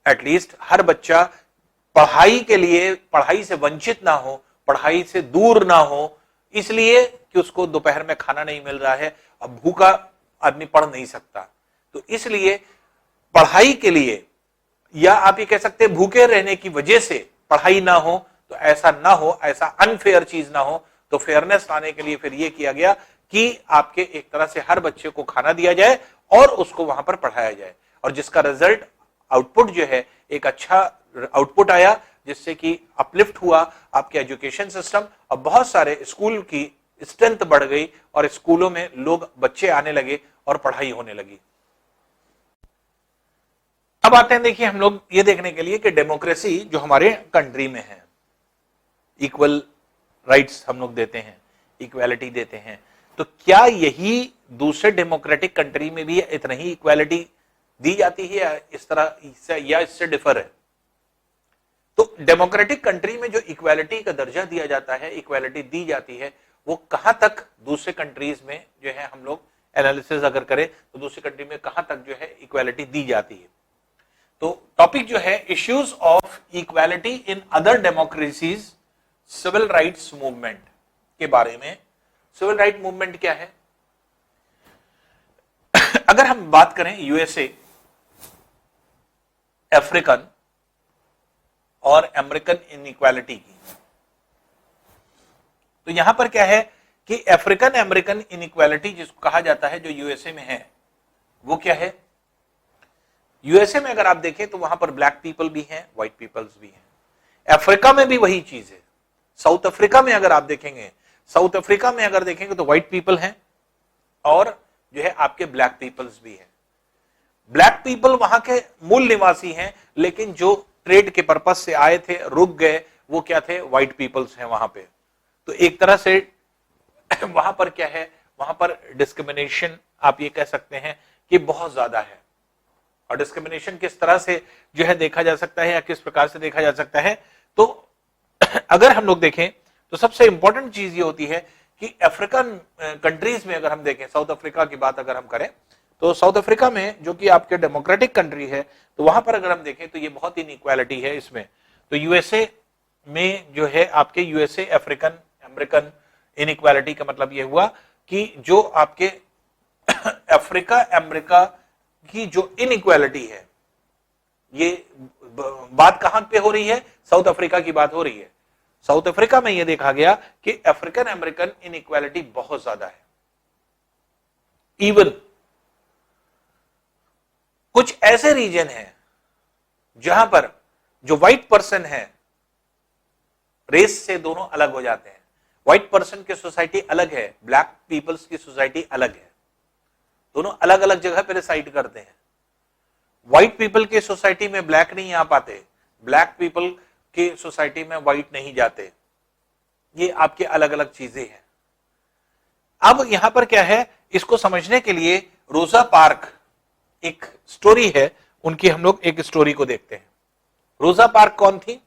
एटलीस्ट हर बच्चा पढ़ाई के लिए, पढ़ाई से वंचित ना हो, पढ़ाई से दूर ना हो, इसलिए कि उसको दोपहर में खाना नहीं मिल रहा है, अब भूखा आदमी पढ़ नहीं सकता। तो इसलिए पढ़ाई के लिए, या आप ये कह सकते हैं भूखे रहने की वजह से पढ़ाई ना हो, तो ऐसा ना हो, ऐसा अनफेयर चीज ना हो, तो फेयरनेस लाने के लिए फिर ये किया गया कि आपके एक तरह से हर बच्चे को खाना दिया जाए और उसको वहां पर पढ़ाया जाए, और जिसका रिजल्ट आउटपुट जो है एक अच्छा आउटपुट आया, जिससे कि अपलिफ्ट हुआ आपके एजुकेशन सिस्टम और बहुत सारे स्कूल की स्ट्रेंथ बढ़ गई और स्कूलों में लोग, बच्चे आने लगे और पढ़ाई होने लगी। अब आते हैं, देखिए हम लोग ये देखने के लिए कि डेमोक्रेसी जो हमारे कंट्री में है, इक्वल राइट्स हम लोग देते हैं, इक्वालिटी देते हैं, तो क्या यही दूसरे डेमोक्रेटिक कंट्री में भी इतना ही इक्वालिटी दी जाती है या इस तरह, या इससे डिफर है? तो डेमोक्रेटिक कंट्री में जो इक्वालिटी का दर्जा दिया जाता है, इक्वालिटी दी जाती है, वो कहां तक दूसरे कंट्रीज में जो है हम लोग एनालिसिस अगर करें तो दूसरी कंट्री में कहां तक जो है इक्वालिटी दी जाती है। तो टॉपिक जो है issues of equality in other democracies, civil rights movement के बारे में। सिविल राइट मूवमेंट क्या है? अगर हम बात करें यूएसए, अफ्रीकन और अमेरिकन इनइक्वालिटी की, तो यहां पर क्या है कि अफ्रीकन अमेरिकन इनइक्वालिटी जिसको कहा जाता है जो यूएसए में है, वो क्या है? यूएसए में अगर आप देखें तो वहां पर ब्लैक पीपल भी हैं, व्हाइट पीपल्स भी हैं। अफ्रीका में भी वही चीज है। साउथ अफ्रीका में अगर आप देखेंगे, साउथ अफ्रीका में अगर देखेंगे तो व्हाइट पीपल हैं और जो है आपके ब्लैक पीपल्स भी हैं। ब्लैक पीपल वहां के मूल निवासी हैं, लेकिन जो ट्रेड के पर्पस से आए थे, रुक गए, वो क्या थे? व्हाइट पीपल्स हैं वहां पे। तो एक तरह से वहां पर क्या है? वहां पर डिस्क्रिमिनेशन आप ये कह सकते हैं कि बहुत ज्यादा है। और डिस्क्रिमिनेशन किस तरह से जो है देखा जा सकता है या किस प्रकार से देखा जा सकता है? तो अगर हम लोग देखें तो सबसे इंपॉर्टेंट चीज ये होती है कि अफ्रीकन कंट्रीज में अगर हम देखें, साउथ अफ्रीका की बात अगर हम करें तो साउथ अफ्रीका में जो कि आपके डेमोक्रेटिक कंट्री है, तो वहां पर अगर हम देखें तो ये बहुत इनइक्वालिटी है इसमें। तो यूएसए में जो है आपके यूएसए अफ्रीकन अमेरिकन इनइक्वालिटी का मतलब ये हुआ कि जो आपके अफ्रीका अमेरिका की जो इनइक्वालिटी है, ये बात कहां पे हो रही है? साउथ अफ्रीका की बात हो रही है। साउथ अफ्रीका में यह देखा गया कि अफ्रीकन अमेरिकन इनइक्वालिटी बहुत ज्यादा है। इवन कुछ ऐसे रीजन हैं जहां पर जो व्हाइट पर्सन है, रेस से दोनों अलग हो जाते हैं। व्हाइट पर्सन की सोसाइटी अलग है, ब्लैक पीपल्स की सोसाइटी अलग है, दोनों अलग अलग जगह पर रिसाइड करते हैं। व्हाइट पीपल की सोसाइटी में ब्लैक नहीं आ पाते, ब्लैक पीपल की सोसाइटी में व्हाइट नहीं जाते। ये आपके अलग अलग चीजें हैं। अब यहां पर क्या है, इसको समझने के लिए रोजा पार्क एक स्टोरी है, उनकी हम लोग एक स्टोरी को देखते हैं। रोजा पार्क कौन थी?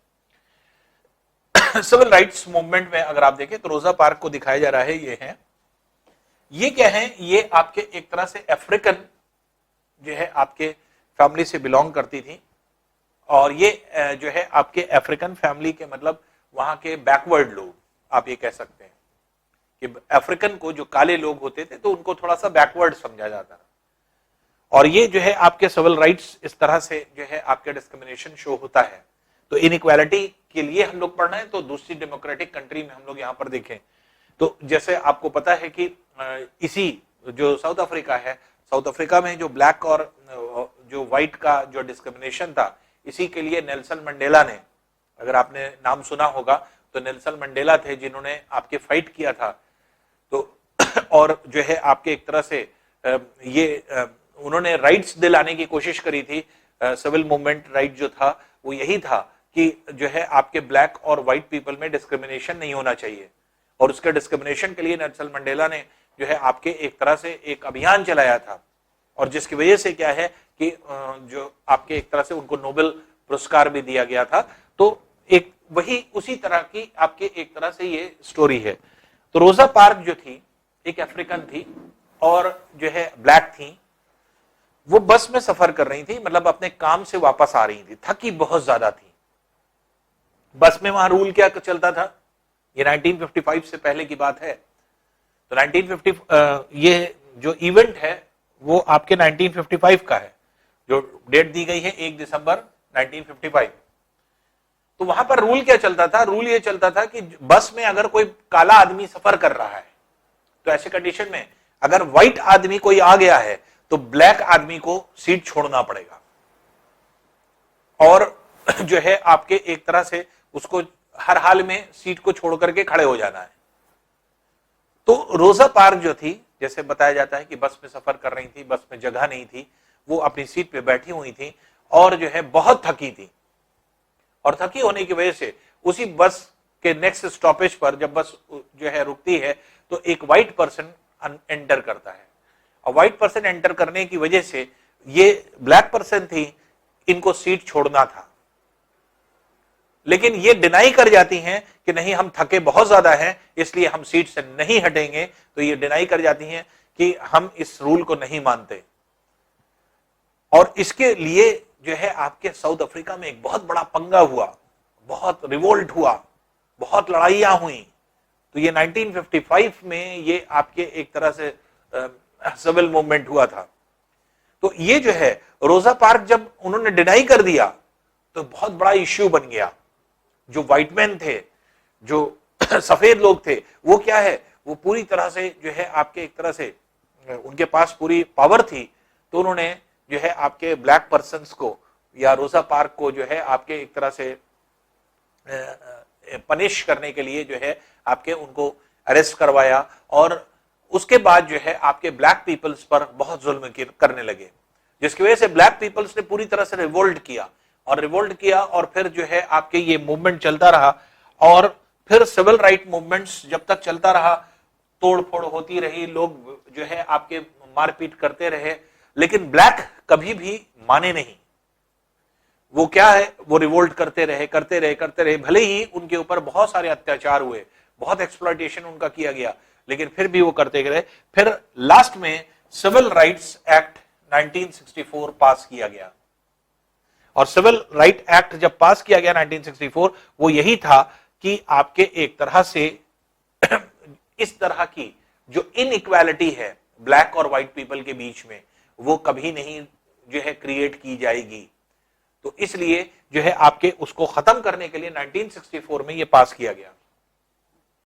सिविल राइट्स मूवमेंट में अगर आप देखें तो रोजा पार्क को दिखाया जा रहा है, ये है, ये क्या है? ये आपके एक तरह से अफ्रीकन जो है आपके फैमिली से बिलोंग करती थी, और ये जो है आपके अफ्रीकन फैमिली के मतलब वहां के बैकवर्ड लोग आप ये कह सकते हैं कि अफ्रीकन को जो काले लोग होते थे तो उनको थोड़ा सा बैकवर्ड समझा जाता था। और ये जो है आपके सिविल राइट्स इस तरह से जो है आपके डिस्क्रिमिनेशन शो होता है। तो इनइक्वालिटी के लिए हम लोग पढ़ना है तो दूसरी डेमोक्रेटिक कंट्री में हम लोग यहां पर देखें तो जैसे आपको पता है कि इसी जो साउथ अफ्रीका है, साउथ अफ्रीका में जो ब्लैक और जो व्हाइट का जो डिस्क्रिमिनेशन था, इसी के लिए नेल्सन मंडेला ने, अगर आपने नाम सुना होगा तो नेल्सन मंडेला थे जिन्होंने आपके फाइट किया था। तो और जो है आपके एक तरह से ये उन्होंने राइट्स दिलाने की कोशिश करी थी। सिविल मूवमेंट राइट जो था वो यही था कि जो है आपके ब्लैक और व्हाइट पीपल में डिस्क्रिमिनेशन नहीं होना चाहिए, और उसके डिस्क्रिमिनेशन के लिए नेल्सन मंडेला ने जो है आपके एक तरह से एक अभियान चलाया था, और जिसकी वजह से क्या है कि जो आपके एक तरह से उनको नोबेल पुरस्कार भी दिया गया था। तो एक वही उसी तरह की आपके एक तरह से ये स्टोरी है। तो रोजा पार्क जो थी एक अफ्रीकन थी और जो है ब्लैक थी, वो बस में सफर कर रही थी, मतलब अपने काम से वापस आ रही थी, थकी बहुत ज्यादा थी। बस में वहां रूल क्या चलता था, ये 1955 से पहले की बात है। तो 1950 ये जो इवेंट है वो आपके 1955 का है, जो डेट दी गई है 1 दिसंबर 1955। तो वहां पर रूल क्या चलता था? रूल ये चलता था कि बस में अगर कोई काला आदमी सफर कर रहा है तो ऐसे कंडीशन में अगर व्हाइट आदमी कोई आ गया है तो ब्लैक आदमी को सीट छोड़ना पड़ेगा, और जो है आपके एक तरह से उसको हर हाल में सीट को छोड़ करके खड़े हो जाना है। तो रोजा पार्क जो थी, जैसे बताया जाता है कि बस में सफर कर रही थी, बस में जगह नहीं थी, वो अपनी सीट पे बैठी हुई थी और जो है बहुत थकी थी, और थकी होने की वजह से उसी बस के नेक्स्ट स्टॉपेज पर जब बस जो है रुकती है तो एक व्हाइट पर्सन एंटर करता है, और व्हाइट पर्सन एंटर करने की वजह से ये ब्लैक पर्सन थी, इनको सीट छोड़ना था, लेकिन ये डिनाई कर जाती हैं कि नहीं, हम थके बहुत ज्यादा हैं इसलिए हम सीट से नहीं हटेंगे। तो ये डिनाई कर जाती हैं कि हम इस रूल को नहीं मानते, और इसके लिए जो है आपके साउथ अफ्रीका में एक बहुत बड़ा पंगा हुआ, बहुत रिवोल्ट हुआ, बहुत लड़ाइयां हुई। तो ये 1955 में ये आपके एक तरह से सिविल मूवमेंट हुआ था। तो ये जो है रोजा पार्क जब उन्होंने डिनाई कर दिया तो बहुत बड़ा इश्यू बन गया। जो व्हाइट मैन थे, जो सफेद लोग थे, वो क्या है, वो पूरी तरह से जो है आपके एक तरह से उनके पास पूरी पावर थी, तो उन्होंने जो है आपके ब्लैक पर्सन्स को या रोजा पार्क को जो है आपके एक तरह से पनिश करने के लिए जो है आपके उनको अरेस्ट करवाया, और उसके बाद जो है आपके ब्लैक पीपल्स पर बहुत जुल्म करने लगे, जिसकी वजह से ब्लैक पीपल्स ने पूरी तरह से रिवोल्ट किया, और फिर जो है आपके ये मूवमेंट चलता रहा, और फिर सिविल राइट मूवमेंट्स जब तक चलता रहा, तोड़ फोड़ होती रही, लोग जो है आपके मारपीट करते रहे, लेकिन ब्लैक कभी भी माने नहीं। वो क्या है, वो रिवोल्ट करते रहे, भले ही उनके ऊपर बहुत सारे अत्याचार हुए, बहुत एक्सप्लॉयटेशन उनका किया गया, लेकिन फिर भी वो करते गए। फिर लास्ट में सिविल राइट्स एक्ट 1964 पास किया गया, और सिविल राइट एक्ट जब पास किया गया 1964, वो यही था कि आपके एक तरह से इस तरह की जो इनइक्वालिटी है ब्लैक और व्हाइट पीपल के बीच में, वो कभी नहीं जो है क्रिएट की जाएगी। तो इसलिए जो है आपके उसको खत्म करने के लिए 1964 में ये पास किया गया।